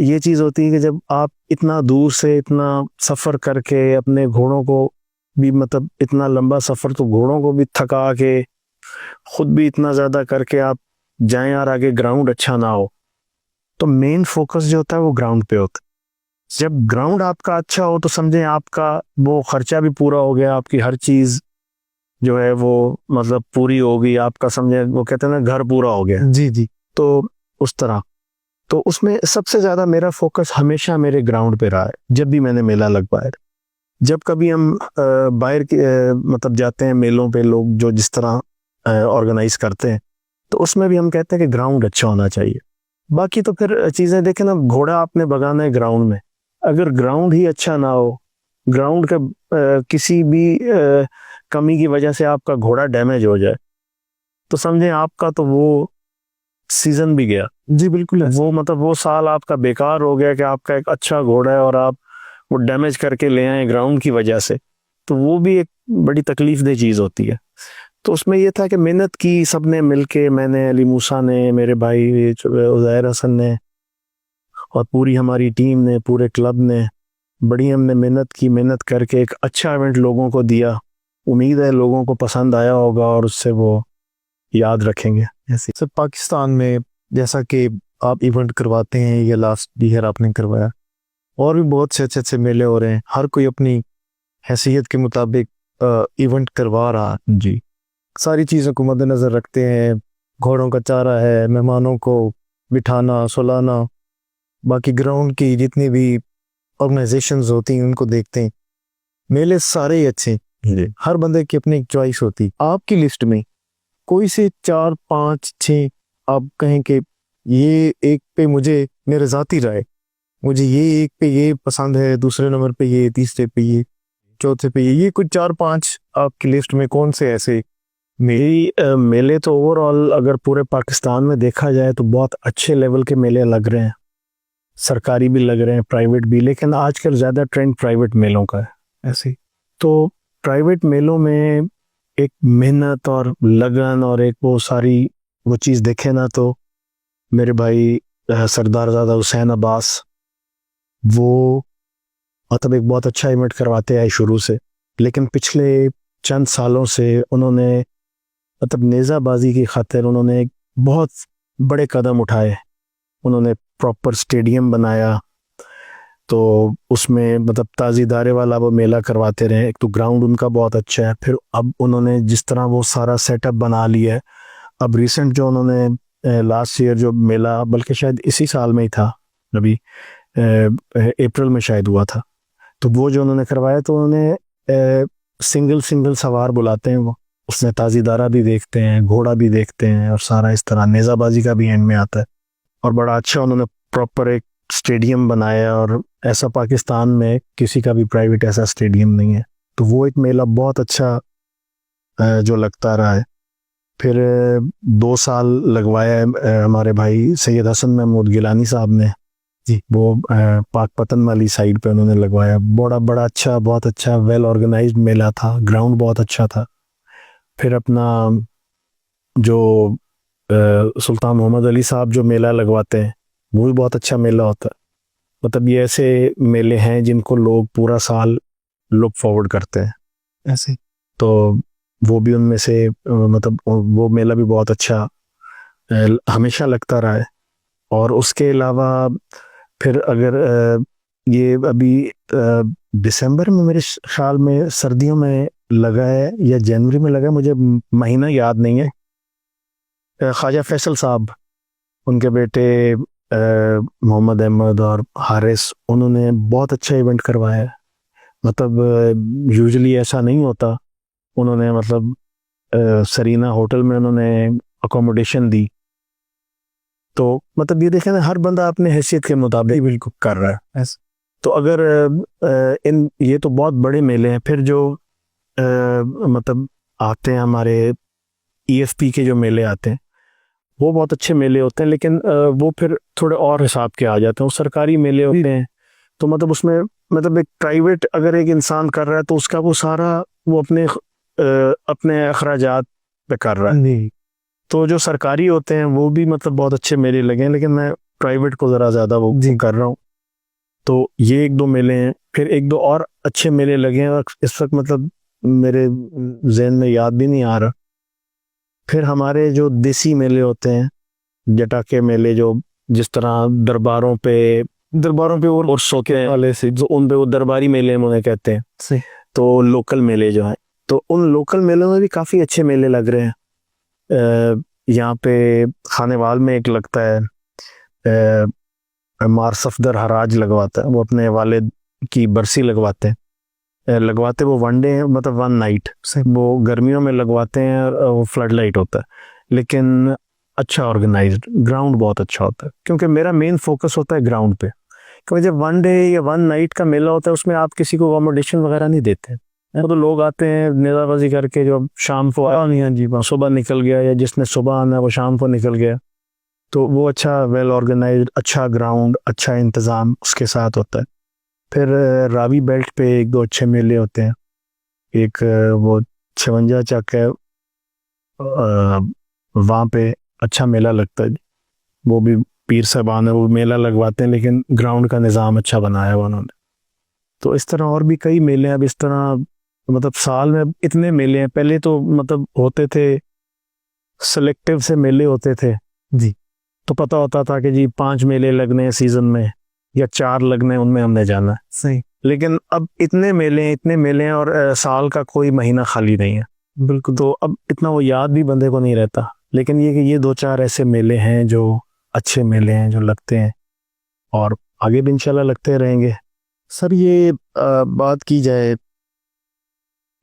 Speaker 2: ये चीज़ होती है कि जब आप इतना दूर से इतना सफ़र करके अपने घोड़ों को भी, मतलब इतना लंबा सफ़र तो घोड़ों को भी थका के, खुद भी इतना ज़्यादा करके आप जाएं और आगे ग्राउंड अच्छा ना हो, तो मेन फोकस जो होता है वो ग्राउंड पे होता है। जब ग्राउंड आपका अच्छा हो तो समझें आपका वो खर्चा भी पूरा हो गया, आपकी हर चीज़ जो है वो मतलब पूरी हो गई, आपका समझे, वो कहते हैं ना, घर पूरा हो गया
Speaker 1: जी जी।
Speaker 2: तो उस तरह। तो उसमें सबसे ज़्यादा मेरा फोकस हमेशा मेरे ग्राउंड पे रहा है। जब भी मैंने मेला लगवाया, जब कभी हम बाहर मतलब जाते हैं मेलों पे, लोग जो जिस तरह ऑर्गेनाइज करते हैं, तो उसमें भी हम कहते हैं कि ग्राउंड अच्छा होना चाहिए। बाकी तो फिर चीज़ें देखें ना, घोड़ा आपने भगाना है ग्राउंड में, अगर ग्राउंड ही अच्छा ना हो, ग्राउंड का किसी भी कमी की वजह से आपका घोड़ा डैमेज हो जाए, तो समझें आपका तो वो सीजन भी गया।
Speaker 1: जी बिल्कुल ऐसा।
Speaker 2: वो मतलब वो साल आपका बेकार हो गया कि आपका एक अच्छा घोड़ा है और आप वो डैमेज करके ले आए ग्राउंड की वजह से, तो वो भी एक बड़ी तकलीफदेह चीज़ होती है। तो उसमें ये था कि मेहनत की सबने मिलके, मैंने, अली मूसा ने, मेरे भाई उज़ैर हसन ने और पूरी हमारी टीम ने, पूरे क्लब ने, बड़ी हमने मेहनत की, मेहनत करके एक अच्छा इवेंट लोगों को दिया। उम्मीद है लोगों को पसंद आया होगा और उससे वो याद रखेंगे।
Speaker 1: ऐसे सर पाकिस्तान में जैसा कि आप इवेंट करवाते हैं, ये लास्ट ईयर आपने करवाया, और भी बहुत से अच्छे अच्छे मेले हो रहे हैं, हर कोई अपनी हैसियत के मुताबिक इवेंट करवा रहा है।
Speaker 2: जी
Speaker 1: सारी चीज़ों को मद्देनज़र रखते हैं, घोड़ों का चारा है, मेहमानों को बिठाना सुलाना, बाकी ग्राउंड की जितनी भी ऑर्गेनाइजेशंस होती हैं उनको देखते हैं। मेले सारे ही अच्छे हैं,
Speaker 2: जी
Speaker 1: हर बंदे की अपनी एक चॉइस होती। आपकी लिस्ट में कोई से 4 5 6 आप कहें कि ये एक पे मुझे, मेरे ज़ाती राय, मुझे ये एक पे ये पसंद है, दूसरे नंबर पे ये, तीसरे पे ये, चौथे पे ये कुछ 4 5 आपकी लिस्ट में कौन से ऐसे
Speaker 2: मेरी मेले तो ओवरऑल अगर पूरे पाकिस्तान में देखा जाए तो बहुत अच्छे लेवल के मेले लग रहे हैं, सरकारी भी लग रहे हैं, प्राइवेट भी, लेकिन आजकल ज़्यादा ट्रेंड प्राइवेट मेलों का है।
Speaker 1: ऐसे?
Speaker 2: तो प्राइवेट मेलों में एक मेहनत और लगन और एक वो सारी वो चीज़ देखे ना, तो मेरे भाई सरदारज़ादा हुसैन अब्बास, वो मतलब एक बहुत अच्छा इवेंट करवाते आए शुरू से, लेकिन पिछले चंद सालों से उन्होंने मतलब नेज़ाबाजी की खातिर उन्होंने एक बहुत बड़े कदम उठाए। उन्होंने प्रॉपर स्टेडियम बनाया, तो उसमें मतलब ताज़ीदारे वाला वो मेला करवाते रहे। एक तो ग्राउंड उनका बहुत अच्छा है, फिर अब उन्होंने जिस तरह वो सारा सेटअप बना लिया है, अब रिसेंट जो उन्होंने लास्ट ईयर जो मेला, बल्कि शायद इसी साल में ही था, अभी अप्रैल में शायद हुआ था, तो वो जो उन्होंने करवाया, तो उन्होंने सिंगल सिंगल सवार बुलाते हैं, वो उसमें ताज़ीदारा भी देखते हैं, घोड़ा भी देखते हैं, और सारा इस तरह नेज़ाबाजी का भी एंड में आता है। और बड़ा अच्छा उन्होंने प्रॉपर एक स्टेडियम बनाया, और ऐसा पाकिस्तान में किसी का भी प्राइवेट ऐसा स्टेडियम नहीं है। तो वो एक मेला बहुत अच्छा जो लगता रहा है। फिर 2 साल लगवाया है हमारे भाई सैयद हसन महमूद गिलानी साहब ने जी, वो पाकपतन वाली साइड पे उन्होंने लगवाया। बड़ा अच्छा, बहुत अच्छा वेल ऑर्गेनाइज्ड मेला था, ग्राउंड बहुत अच्छा था। फिर अपना जो सुल्तान मोहम्मद अली साहब जो मेला लगवाते हैं, वो भी बहुत अच्छा मेला होता है। मतलब ये ऐसे मेले हैं जिनको लोग पूरा साल लुक फॉरवर्ड करते हैं।
Speaker 1: ऐसे?
Speaker 2: तो वो भी उनमें से मतलब वो मेला भी बहुत अच्छा हमेशा लगता रहा है। और उसके अलावा फिर अगर ये अभी दिसंबर में मेरे ख्याल में सर्दियों में लगा है या जनवरी में लगा है, मुझे महीना याद नहीं है, ख्वाजा फैसल साहब, उनके बेटे मोहम्मद अहमद और हारिस, उन्होंने बहुत अच्छा इवेंट करवाया है। मतलब यूजुअली ऐसा नहीं होता। उन्होंने मतलब सरीना होटल में उन्होंने अकोमोडेशन दी। तो मतलब ये देखें ना, हर बंदा अपने हैसियत के मुताबिक बिल्कुल कर रहा है।
Speaker 1: ऐसे?
Speaker 2: तो अगर इन ये तो बहुत बड़े मेले हैं। फिर जो मतलब आते हैं हमारे ईएफपी के जो मेले आते हैं, वो बहुत अच्छे मेले होते हैं, लेकिन वो फिर थोड़े और हिसाब के आ जाते हैं। वो सरकारी मेले होते हैं, तो मतलब उसमें मतलब एक प्राइवेट अगर एक इंसान कर रहा है तो उसका वो सारा वो अपने अखराजात पे कर रहा है।
Speaker 1: नहीं।
Speaker 2: तो जो सरकारी होते हैं वो भी मतलब बहुत अच्छे मेले लगे हैं, लेकिन मैं प्राइवेट को ज़रा ज़्यादा वो कर रहा हूँ। तो ये 1-2 मेले हैं। फिर 1-2 और अच्छे मेले लगे हैं, और इस वक्त मतलब मेरे जहन में याद भी नहीं आ रहा। फिर हमारे जो देसी मेले होते हैं, जटा के मेले, जो जिस तरह दरबारों पे और सोके वाले से जो उन पे वो दरबारी मेले हम उन्हें कहते हैं।
Speaker 1: सही।
Speaker 2: तो लोकल मेले जो हैं, तो उन लोकल मेलों में भी काफ़ी अच्छे मेले लग रहे हैं। यहाँ पे खानेवाल में एक लगता है, मार सफदर हराज लगवाता है, वो अपने वालिद की बरसी लगवाते हैं। लगवाते वो 1 डे मतलब 1 नाइट से, वो गर्मियों में लगवाते हैं, और वो फ्लड लाइट होता है, लेकिन अच्छा ऑर्गेनाइज्ड, ग्राउंड बहुत अच्छा होता है। क्योंकि मेरा मेन फोकस होता है ग्राउंड पे, क्योंकि जब 1 डे या 1 नाइट का मेला होता है उसमें आप किसी को अकोमोडेशन वगैरह नहीं देते हैं। तो लोग आते हैं नेज़ाबाजी करके, जो शाम को आया नहीं, हाँ जी, सुबह निकल गया, या जिसने सुबह आना है वो शाम को निकल गया। तो वो अच्छा वेल ऑर्गेनाइज्ड, अच्छा ग्राउंड, अच्छा इंतज़ाम उसके साथ होता है। फिर रावी बेल्ट पे एक दो अच्छे मेले होते हैं। एक वो 56 चक है, वहाँ पे अच्छा मेला लगता है। वो भी पीर साहबान है, वो मेला लगवाते हैं, लेकिन ग्राउंड का निज़ाम अच्छा बनाया हुआ उन्होंने। तो इस तरह और भी कई मेले हैं। अब इस तरह मतलब साल में इतने मेले हैं। पहले तो मतलब होते थे, सेलेक्टिव से मेले होते थे
Speaker 1: जी।
Speaker 2: तो पता होता था कि जी 5 मेले लगने हैं सीजन में या 4 लगने हैं, उनमें हमने जाना है।
Speaker 1: सही।
Speaker 2: लेकिन अब इतने मेले हैं और साल का कोई महीना खाली नहीं है।
Speaker 1: बिल्कुल।
Speaker 2: तो अब इतना वो याद भी बंदे को नहीं रहता। लेकिन ये कि ये 2-4 ऐसे मेले हैं जो अच्छे मेले हैं, जो लगते हैं और आगे भी इंशाल्लाह लगते रहेंगे।
Speaker 1: सर ये बात की जाए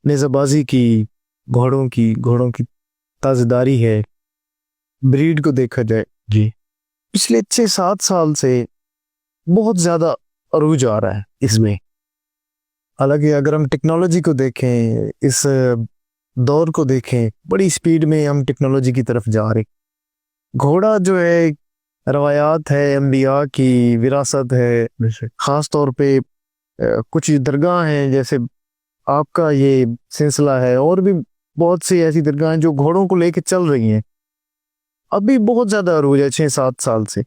Speaker 1: नेज़ाबाजी की, घोड़ों की ताज़ेदारी है, ब्रीड को देखा जाए
Speaker 2: जी
Speaker 1: पिछले 6-7 साल से बहुत ज़्यादा अरूज आ रहा है इसमें। हालांकि अगर हम टेक्नोलॉजी को देखें, इस दौर को देखें, बड़ी स्पीड में हम टेक्नोलॉजी की तरफ जा रहे। घोड़ा जो है रवायात है, अंबिया की विरासत है। ख़ास तौर पे कुछ दरगाह हैं, जैसे आपका ये सिलसिला है, और भी बहुत सी ऐसी दरगाह हैं जो घोड़ों को लेके चल रही हैं। अभी बहुत ज़्यादा अरूज है 6-7 साल से।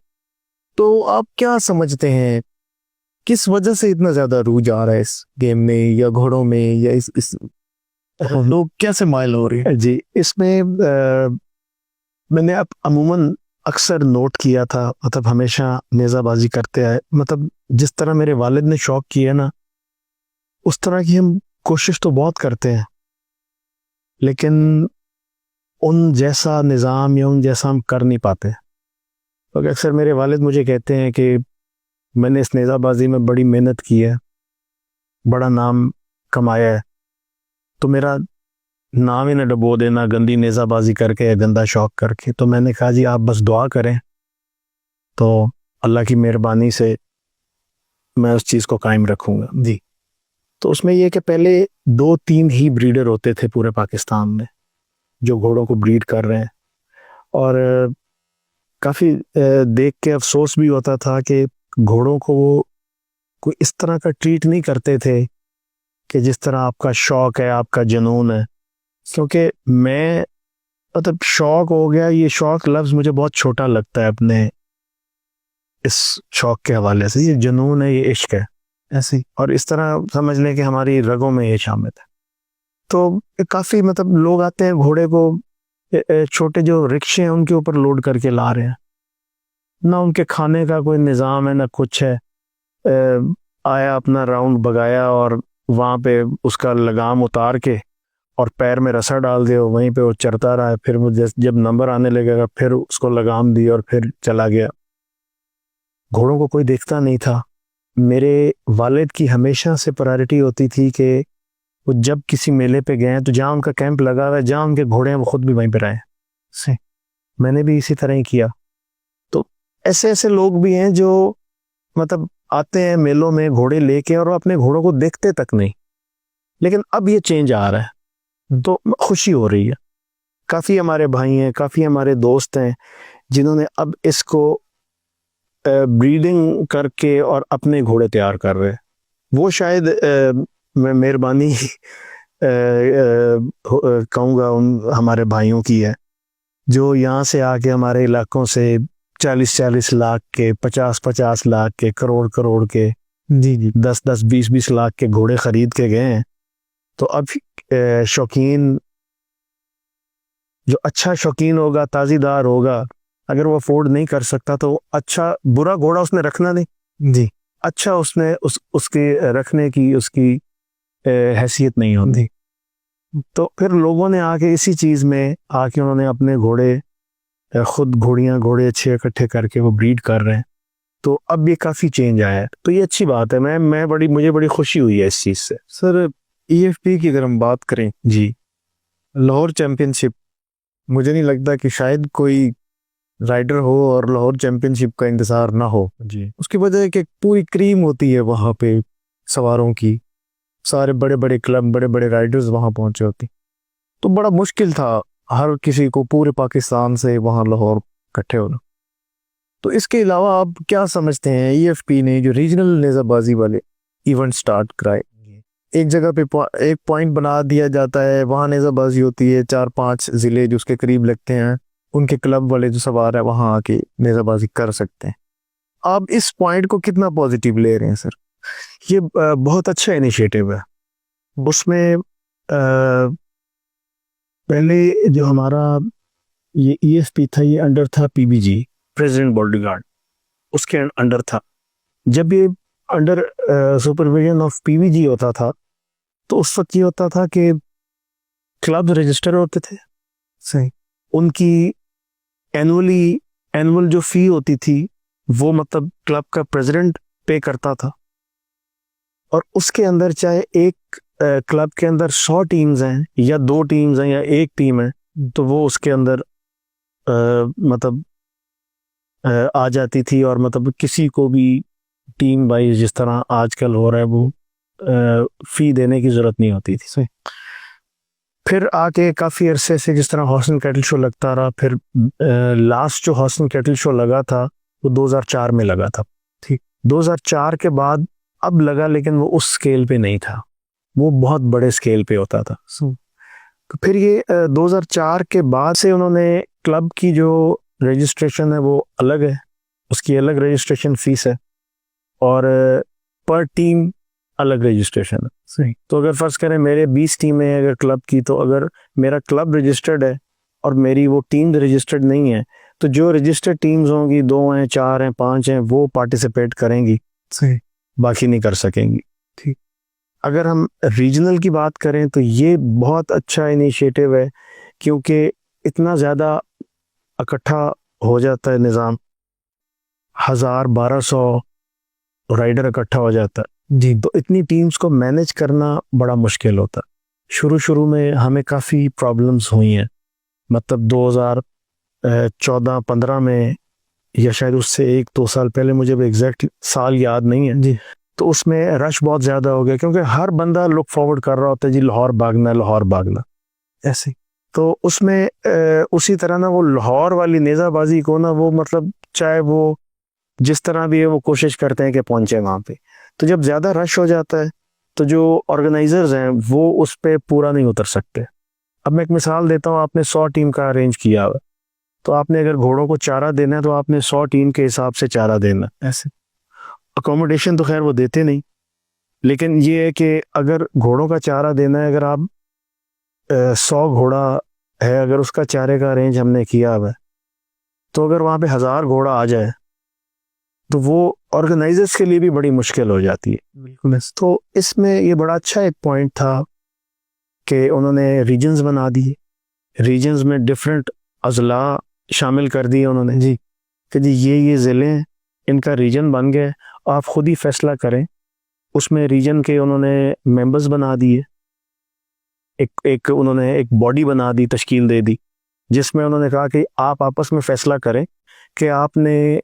Speaker 1: तो आप क्या समझते हैं किस वजह से इतना ज़्यादा अरूज आ रहा है इस गेम में या घोड़ों में, या इस लोग कैसे माइल हो रही है?
Speaker 2: जी, इसमें मैंने अब अमूमन अक्सर नोट किया था, मतलब हमेशा नेज़ाबाजी करते आए, मतलब जिस तरह मेरे वालिद ने शौक किया ना, उस तरह की हम कोशिश तो बहुत करते हैं, लेकिन उन जैसा निज़ाम या उन जैसा हम कर नहीं पाते। तो अक्सर मेरे वालिद मुझे कहते हैं कि मैंने इस नेज़ाबाजी में बड़ी मेहनत की है, बड़ा नाम कमाया है, तो मेरा नाम ही ना डबो देना गंदी नेज़ाबाजी करके या गंदा शौक करके। तो मैंने कहा जी आप बस दुआ करें, तो अल्लाह की मेहरबानी से मैं उस चीज़ को कायम रखूँगा।
Speaker 1: जी।
Speaker 2: तो उसमें यह कि पहले 2-3 ही ब्रीडर होते थे पूरे पाकिस्तान में जो घोड़ों को ब्रीड कर रहे हैं, और काफ़ी देख के अफसोस भी होता था कि घोड़ों को वो कोई इस तरह का ट्रीट नहीं करते थे कि जिस तरह आपका शौक है, आपका जुनून है। क्योंकि मैं मतलब शौक हो गया, ये शौक लफ्ज़ मुझे बहुत छोटा लगता है अपने इस शौक के हवाले से। ये जुनून है, ये इश्क है
Speaker 1: ऐसी।
Speaker 2: और इस तरह समझ लें कि हमारी रगों में ये शामिल है। तो काफ़ी मतलब लोग आते हैं घोड़े को छोटे जो रिक्शे हैं उनके ऊपर लोड करके ला रहे हैं, ना उनके खाने का कोई निज़ाम है ना कुछ है। आया अपना राउंड भगाया और वहाँ पे उसका लगाम उतार के और पैर में रस्सा डाल दिया, वहीं पे वो चरता रहा है। फिर मुझे जब नंबर आने लगेगा फिर उसको लगाम दी और फिर चला गया। घोड़ों को कोई देखता नहीं था। मेरे वालिद की हमेशा से प्रायोरिटी होती थी कि वो जब किसी मेले पे गए तो जहाँ उनका कैंप लगा हुआ है, जहाँ उनके घोड़े हैं, वो खुद भी वहीं पर आए से। मैंने भी इसी तरह ही किया। तो ऐसे ऐसे लोग भी हैं जो मतलब आते हैं मेलों में घोड़े लेके और अपने घोड़ों को देखते तक नहीं। लेकिन अब ये चेंज आ रहा है तो खुशी हो रही है। काफ़ी हमारे भाई हैं, काफ़ी हमारे दोस्त हैं जिन्होंने अब इसको ब्रीडिंग करके और अपने घोड़े तैयार कर रहे हैं। वो शायद मेहरबानी कहूँगा उन हमारे भाइयों की है जो यहाँ से आके हमारे इलाकों से 40-40 लाख के, 50-50 लाख के, करोड़ के,
Speaker 1: जी जी,
Speaker 2: 10-10, 20-20 लाख के घोड़े खरीद के गए हैं। तो अब शौकीन जो अच्छा शौकीन होगा, ताज़ीदार होगा, अगर वो अफोर्ड नहीं कर सकता तो अच्छा बुरा घोड़ा उसने रखना नहीं।
Speaker 1: जी
Speaker 2: अच्छा उसने उसके रखने की उसकी हैसियत नहीं होती। तो फिर लोगों ने आके इसी चीज़ में आके उन्होंने अपने घोड़े खुद घोड़े अच्छे इकट्ठे करके वो ब्रीड कर रहे हैं। तो अब ये काफ़ी चेंज आया है, तो ये अच्छी बात है। मुझे बड़ी खुशी हुई है इस चीज़ से।
Speaker 1: सर, EFP की अगर हम बात करें,
Speaker 2: जी
Speaker 1: लाहौर चैंपियनशिप, मुझे नहीं लगता कि शायद कोई राइडर हो और लाहौर चैंपियनशिप का इंतज़ार ना हो।
Speaker 2: जी
Speaker 1: उसकी वजह है कि पूरी क्रीम होती है वहाँ पे सवारों की, सारे बड़े बड़े क्लब, बड़े बड़े राइडर्स वहाँ पहुँचे होते। तो बड़ा मुश्किल था हर किसी को पूरे पाकिस्तान से वहाँ लाहौर इकट्ठे होना। तो इसके अलावा आप क्या समझते हैं ईएफपी ने जो रीजनल नेज़ाबाजी वाले इवेंट स्टार्ट कराए, एक जगह पे एक पॉइंट बना दिया जाता है, वहाँ नेज़ाबाजी होती है, 4-5 ज़िले जो उसके करीब लगते हैं उनके क्लब वाले जो सवार है वहाँ आके नेज़ाबाजी कर सकते हैं। आप इस पॉइंट को कितना पॉजिटिव ले रहे हैं सर?
Speaker 2: ये बहुत अच्छा इनिशिएटिव है। उसमें पहले जो हमारा ये ईएफपी था, ये अंडर था पीबीजी, प्रेसिडेंट बॉडीगार्ड, उसके अंडर था। जब ये अंडर सुपरविजन ऑफ पीबीजी होता था तो उस वक्त ये होता था कि क्लब रजिस्टर होते थे,
Speaker 1: सही,
Speaker 2: उनकी एनुअल जो फी होती थी वो मतलब क्लब का प्रेसिडेंट पे करता था। और उसके अंदर चाहे एक क्लब के अंदर 100 टीम्स हैं या 2 टीम्स हैं या एक टीम है, तो वो उसके अंदर मतलब आ जाती थी। और मतलब किसी को भी टीम वाइज जिस तरह आजकल हो रहा है वो फी देने की जरूरत नहीं होती थी। फिर आके काफ़ी अरसे से जिस तरह हॉर्स एंड कैटल शो लगता रहा, फिर लास्ट जो हॉर्स एंड कैटल शो लगा था वो 2004 में लगा था। ठीक, 2004 के बाद अब लगा, लेकिन वो उस स्केल पे नहीं था, वो बहुत बड़े स्केल पे होता था। तो फिर ये 2004 के बाद से उन्होंने क्लब की जो रजिस्ट्रेशन है वो अलग है, उसकी अलग रजिस्ट्रेशन फीस है और पर टीम अलग रजिस्ट्रेशन है।
Speaker 1: सही,
Speaker 2: तो अगर फर्ज करें मेरे 20 टीमें हैं अगर क्लब की, तो अगर मेरा क्लब रजिस्टर्ड है और मेरी वो टीम रजिस्टर्ड नहीं है, तो जो रजिस्टर्ड टीम्स होंगी 2 हैं, 4 हैं, 5 हैं, वो पार्टिसिपेट करेंगी,
Speaker 1: सही,
Speaker 2: बाकी नहीं कर सकेंगी।
Speaker 1: ठीक।
Speaker 2: अगर हम रीजनल की बात करें तो ये बहुत अच्छा इनिशिएटिव है, क्योंकि इतना ज़्यादा इकट्ठा हो जाता है निज़ाम, 1000-1200 राइडर इकट्ठा हो जाता है
Speaker 1: जी,
Speaker 2: तो इतनी टीम्स को मैनेज करना बड़ा मुश्किल होता है। शुरू में हमें काफ़ी प्रॉब्लम्स हुई हैं, मतलब 2014-15 में या शायद उससे 1-2 साल पहले, मुझे एग्जैक्ट साल याद नहीं है
Speaker 1: जी,
Speaker 2: तो उसमें रश बहुत ज़्यादा हो गया, क्योंकि हर बंदा लुक फॉरवर्ड कर रहा होता है जी लाहौर भागना, लाहौर भागना
Speaker 1: ऐसे,
Speaker 2: तो उसमें उसी तरह ना वो लाहौर वाली नेज़ाबाजी को ना, वो मतलब चाहे वो जिस तरह भी है वो कोशिश करते हैं कि पहुंचे वहाँ पे। तो जब ज़्यादा रश हो जाता है तो जो ऑर्गेनाइजर्स हैं वो उस पर पूरा नहीं उतर सकते। अब मैं एक मिसाल देता हूँ, आपने 100 टीम का अरेंज किया हुआ, तो आपने अगर घोड़ों को चारा देना है तो आपने 100 टीम के हिसाब से चारा देना।
Speaker 1: ऐसे,
Speaker 2: अकोमोडेशन तो खैर वो देते नहीं, लेकिन ये है कि अगर घोड़ों का चारा देना है, अगर आप 100 घोड़ा है, अगर उसका चारे का अरेंज हमने किया हुआ है, तो अगर वहाँ पे 1000 घोड़ा आ जाए तो वो ऑर्गेनाइजर्स के लिए भी बड़ी मुश्किल हो जाती है।
Speaker 1: बिल्कुल ऐसे,
Speaker 2: तो इसमें ये बड़ा अच्छा एक पॉइंट था कि उन्होंने रीजन्स बना दिए, रीजन्स में डिफरेंट अजला शामिल कर दिए उन्होंने
Speaker 1: जी,
Speaker 2: कि जी ये ज़िले हैं, इनका रीजन बन गया, आप खुद ही फैसला करें। उसमें रीजन के उन्होंने मेंबर्स बना दिए, एक उन्होंने एक बॉडी बना दी, तश्कील दे दी, जिसमें उन्होंने कहा कि आप आपस में फैसला करें कि आपने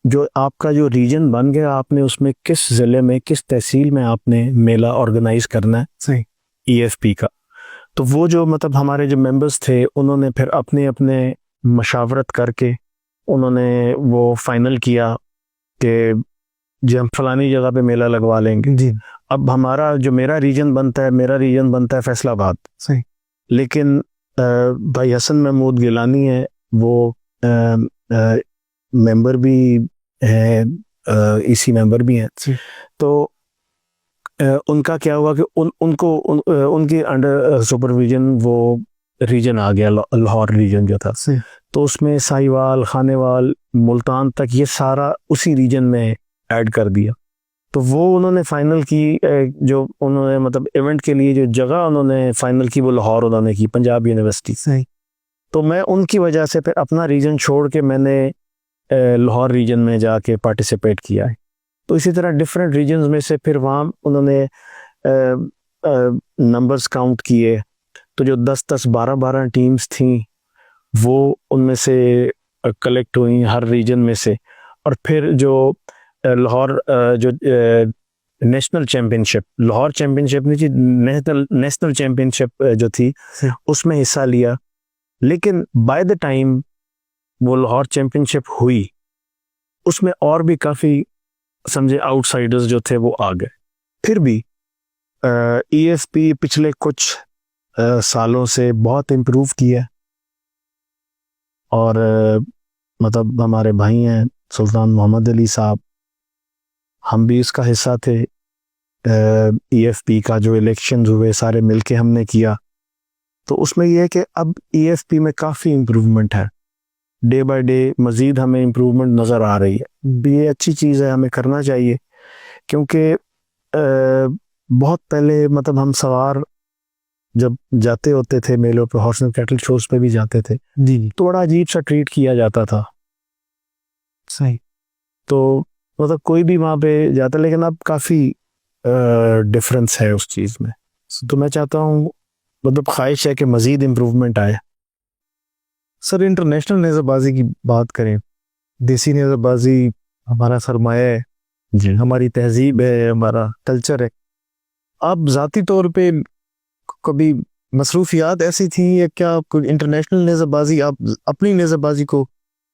Speaker 2: जो आपका जो रीजन बन गया, आपने उसमें किस ज़िले में, किस तहसील में आपने मेला ऑर्गेनाइज करना है
Speaker 1: सही,
Speaker 2: ईएफपी का। तो वो जो मतलब हमारे जो मेंबर्स थे उन्होंने फिर अपने अपने मशावरत करके उन्होंने वो फाइनल किया कि जी हम फलानी जगह पे मेला लगवा लेंगे।
Speaker 1: जी,
Speaker 2: अब हमारा जो मेरा रीजन बनता है, मेरा रीजन बनता है फैसलाबाद,
Speaker 1: सही,
Speaker 2: लेकिन भाई हसन महमूद गिलानी है, वो मेंबर भी है, इसी मेंबर भी हैं।
Speaker 1: जी,
Speaker 2: तो उनका क्या हुआ कि उनके अंडर सुपरविजन वो रीजन आ गया, लाहौर रीजन जो था,
Speaker 1: सही,
Speaker 2: तो उसमें साहिवाल, खानेवाल, मुल्तान तक ये सारा उसी रीजन में ऐड कर दिया। तो वो उन्होंने फाइनल की, जो उन्होंने मतलब इवेंट के लिए जो जगह उन्होंने फाइनल की वो लाहौर उन्होंने की, पंजाब यूनिवर्सिटी।
Speaker 1: सही,
Speaker 2: तो मैं उनकी वजह से फिर अपना रीजन छोड़ के मैंने लाहौर रीजन में जाके पार्टिसिपेट किया है। तो इसी तरह डिफरेंट रीजन्स में से फिर वहाँ उन्होंने नंबर्स काउंट किए, तो जो 10-10, 12-12 टीम्स थीं वो उनमें से कलेक्ट हुई हर रीजन में से। और फिर जो लाहौर जो नेशनल चैम्पियनशिप, लाहौर चैम्पियनशिप नहीं थी, नेशनल चैम्पियनशिप जो थी, उसमें हिस्सा लिया। लेकिन बाय द टाइम वो लाहौर चैंपियनशिप हुई, उसमें और भी काफ़ी समझे आउटसाइडर्स जो थे वो आ गए। फिर भी EFP पिछले कुछ सालों से बहुत इम्प्रूव किया है। और मतलब हमारे भाई हैं सुल्तान मोहम्मद अली साहब, हम भी इसका हिस्सा थे। EFP का जो इलेक्शन हुए सारे मिलके हमने किया, तो उसमें यह है कि अब EFP में काफ़ी इम्प्रूवमेंट है, डे बाय डे मज़ीद हमें इम्प्रूवमेंट नज़र आ रही है। ये अच्छी चीज़ है, हमें करना चाहिए, क्योंकि बहुत पहले मतलब हम सवार जब जाते होते थे मेलों पे, हॉर्स एंड कैटल शोज पे भी जाते थे
Speaker 1: जी
Speaker 2: तो बड़ा अजीब सा ट्रीट किया जाता था।
Speaker 1: सही।
Speaker 2: तो मतलब कोई भी वहाँ पे जाता, लेकिन अब काफ़ी डिफरेंस है उस चीज़ में। तो मैं चाहता हूँ, मतलब ख्वाहिश है कि मज़ीद इम्प्रूवमेंट आए।
Speaker 1: सर इंटरनेशनल नेज़रबाजी की बात करें, देसी नेज़रबाजी हमारा सरमाया है
Speaker 2: जी,
Speaker 1: हमारी तहजीब है, हमारा कल्चर है। आप ज़ाती तौर पे कभी मसरूफियात ऐसी थी या क्या कोई इंटरनेशनल नेज़रबाजी आप अपनी नेज़रबाजी को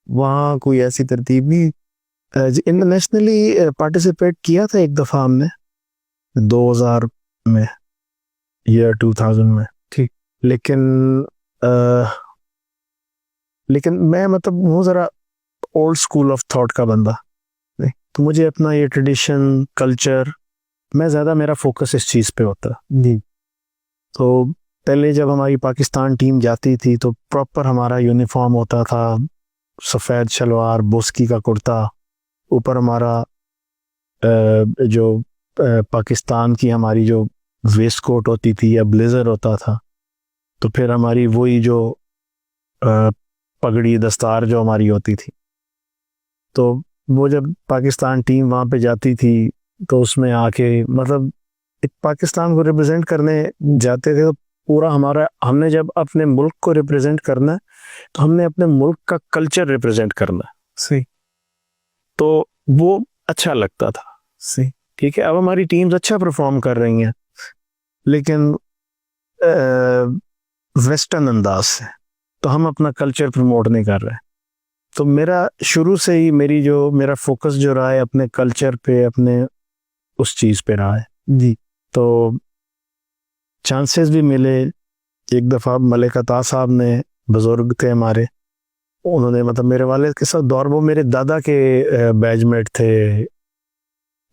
Speaker 1: वहाँ कोई ऐसी तरतीब नहीं?
Speaker 2: इंटरनेशनली पार्टिसिपेट किया था एक दफ़ा हमने 2000 में, ईयर 2000 में।
Speaker 1: ठीक।
Speaker 2: लेकिन लेकिन मैं मतलब हूँ ज़रा ओल्ड स्कूल ऑफ थॉट का बंदा, नहीं तो मुझे अपना ये ट्रेडिशन कल्चर, मैं ज़्यादा मेरा फोकस इस चीज़ पे होता है।
Speaker 1: जी
Speaker 2: तो पहले जब हमारी पाकिस्तान टीम जाती थी तो प्रॉपर हमारा यूनिफॉर्म होता था, सफ़ेद शलवार, बोस्की का कुर्ता, ऊपर हमारा जो पाकिस्तान की हमारी जो वेस्ट कोट होती थी या ब्लेज़र होता था, तो फिर हमारी वही जो पगड़ी दस्तार जो हमारी होती थी। तो वो जब पाकिस्तान टीम वहाँ पे जाती थी तो उसमें आके मतलब एक पाकिस्तान को रिप्रेजेंट करने जाते थे, तो पूरा हमारा, हमने जब अपने मुल्क को रिप्रेजेंट करना है तो हमने अपने मुल्क का कल्चर रिप्रेजेंट करना है।
Speaker 1: सही
Speaker 2: तो वो अच्छा लगता था।
Speaker 1: सही।
Speaker 2: ठीक है, अब हमारी टीम्स अच्छा परफॉर्म कर रही हैं, लेकिन वेस्टर्न अंदाज से, तो हम अपना कल्चर प्रमोट नहीं कर रहे। तो मेरा शुरू से ही मेरा फोकस जो रहा है अपने कल्चर पे, अपने उस चीज़ पे रहा है।
Speaker 1: जी
Speaker 2: तो चांसेस भी मिले। एक दफ़ा मलिक अता साहब ने, बुजुर्ग थे हमारे, उन्होंने मतलब मेरे वालिद के साथ दौर, वो मेरे दादा के बैचमेट थे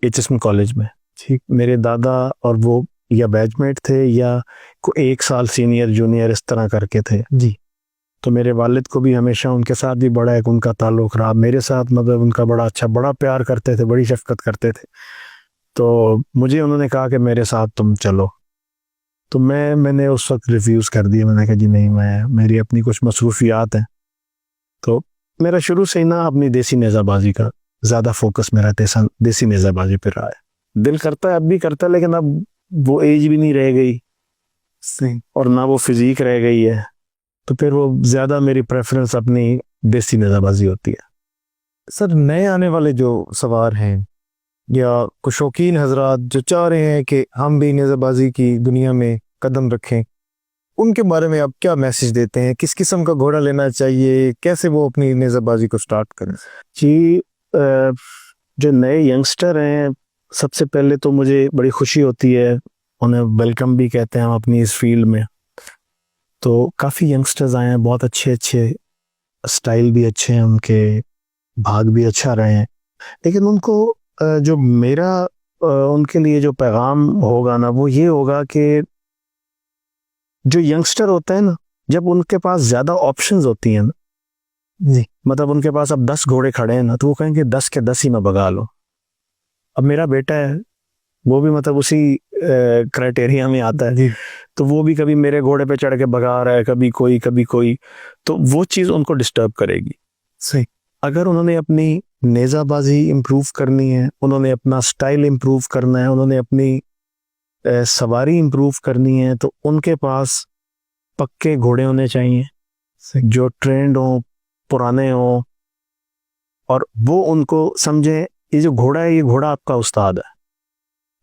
Speaker 2: HSM कॉलेज में। ठीक, मेरे दादा और वो या बैचमेट थे या को एक साल सीनियर जूनियर इस तरह करके थे।
Speaker 1: जी
Speaker 2: तो मेरे वालिद को भी हमेशा उनके साथ भी बड़ा एक उनका ताल्लुक़ रहा, मेरे साथ मतलब उनका बड़ा अच्छा, बड़ा प्यार करते थे, बड़ी शफ़क़त करते थे। तो मुझे उन्होंने कहा कि मेरे साथ तुम चलो, तो मैंने उस वक्त रिफ्यूज़ कर दिया। मैंने कहा जी नहीं, मेरी अपनी कुछ मसरूफियात हैं। तो मेरा शुरू से ही ना अपनी देसी नेज़ाबाजी का ज़्यादा फोकस मेरा देसी नेज़ाबाजी पर रहा है। दिल करता है, अब भी करता है, लेकिन अब वो एज भी नहीं रह गई
Speaker 1: सही।
Speaker 2: और ना वो फिज़ीक रह गई है, तो फिर वो ज़्यादा मेरी प्रेफरेंस अपनी देसी नेज़ाबाजी होती है।
Speaker 1: सर नए आने वाले जो सवार हैं या कुछ शौकीन हजरात जो चाह रहे हैं कि हम भी नेज़रबाजी की दुनिया में कदम रखें, उनके बारे में आप क्या मैसेज देते हैं? किस किस्म का घोड़ा लेना चाहिए, कैसे वो अपनी नेज़रबाजी को स्टार्ट करें?
Speaker 2: जी, जो नए यंगस्टर हैं, सबसे पहले तो मुझे बड़ी खुशी होती है, उन्हें वेलकम भी कहते हैं हम अपनी इस फील्ड में। तो काफ़ी यंगस्टर्स आए हैं, बहुत अच्छे अच्छे, स्टाइल भी अच्छे हैं उनके, भाग भी अच्छा रहे हैं। लेकिन उनको जो मेरा उनके लिए जो पैगाम होगा ना, वो ये होगा कि जो यंगस्टर होता है ना, जब उनके पास ज़्यादा ऑप्शंस होती हैं ना,
Speaker 1: जी
Speaker 2: मतलब उनके पास अब 10 घोड़े खड़े हैं ना, तो वो कहेंगे 10 के 10 ही में भगा लो। अब मेरा बेटा है, वो भी मतलब उसी क्राइटेरिया में आता है।
Speaker 1: जी
Speaker 2: तो वो भी कभी मेरे घोड़े पे चढ़ के भगा रहा है, कभी कोई, तो वो चीज़ उनको डिस्टर्ब करेगी।
Speaker 1: सही।
Speaker 2: अगर उन्होंने अपनी नेज़ाबाजी इम्प्रूव करनी है, उन्होंने अपना स्टाइल इम्प्रूव करना है, उन्होंने अपनी सवारी इम्प्रूव करनी है, तो उनके पास पक्के घोड़े होने चाहिए
Speaker 1: सही।
Speaker 2: जो ट्रेंड हों, पुराने हों, और वो उनको समझे ये जो घोड़ा है, ये घोड़ा आपका उस्ताद है।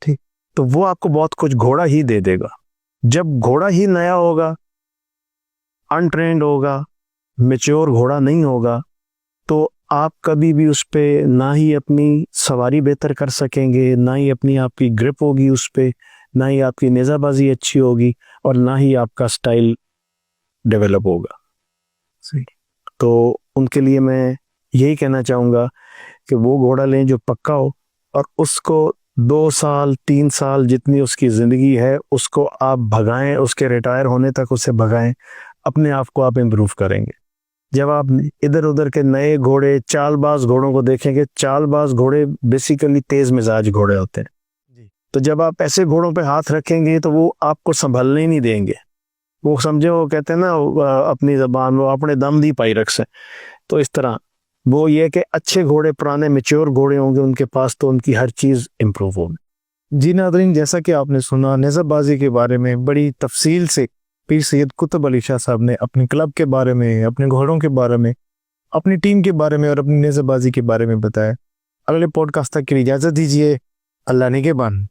Speaker 1: ठीक।
Speaker 2: तो वो आपको बहुत कुछ घोड़ा ही दे देगा। जब घोड़ा ही नया होगा, अनट्रेंड होगा, मैच्योर घोड़ा नहीं होगा, तो आप कभी भी उस पे ना ही अपनी सवारी बेहतर कर सकेंगे, ना ही अपनी आपकी ग्रिप होगी उस पे, ना ही आपकी नेज़ाबाजी अच्छी होगी, और ना ही आपका स्टाइल डेवलप होगा।
Speaker 1: सही।
Speaker 2: तो उनके लिए मैं यही कहना चाहूँगा कि वो घोड़ा लें जो पक्का हो, और उसको 2 साल 3 साल जितनी उसकी ज़िंदगी है उसको आप भगाएं, उसके रिटायर होने तक उसे भगाएं, अपने आप को आप इम्प्रूव करेंगे। जब आप इधर उधर के नए घोड़े, चालबाज घोड़ों को देखेंगे, चालबाज घोड़े बेसिकली तेज मिजाज घोड़े होते हैं।
Speaker 1: जी।
Speaker 2: तो जब आप ऐसे घोड़ों पे हाथ रखेंगे तो वो आपको संभलने ही नहीं देंगे। वो समझे, वो कहते हैं ना, अपनी जबान वो अपने दम दी पाई रख से। तो इस तरह वो ये कि अच्छे घोड़े, पुराने मैच्योर घोड़े होंगे उनके पास, तो उनकी हर चीज़ इम्प्रूव होगी।
Speaker 1: जी नादरीन, जैसा कि आपने सुना नेज़ाबाजी के बारे में बड़ी तफसील से पीर सैयद कुतुब अली शाह साहब ने अपने क्लब के बारे में, अपने घोड़ों के बारे में, अपनी टीम के बारे में और अपनी नेज़ाबाजी के बारे में बताया। अगले पॉडकास्ट तक के लिए इजाज़त दीजिए। अल्लाह निगहबान।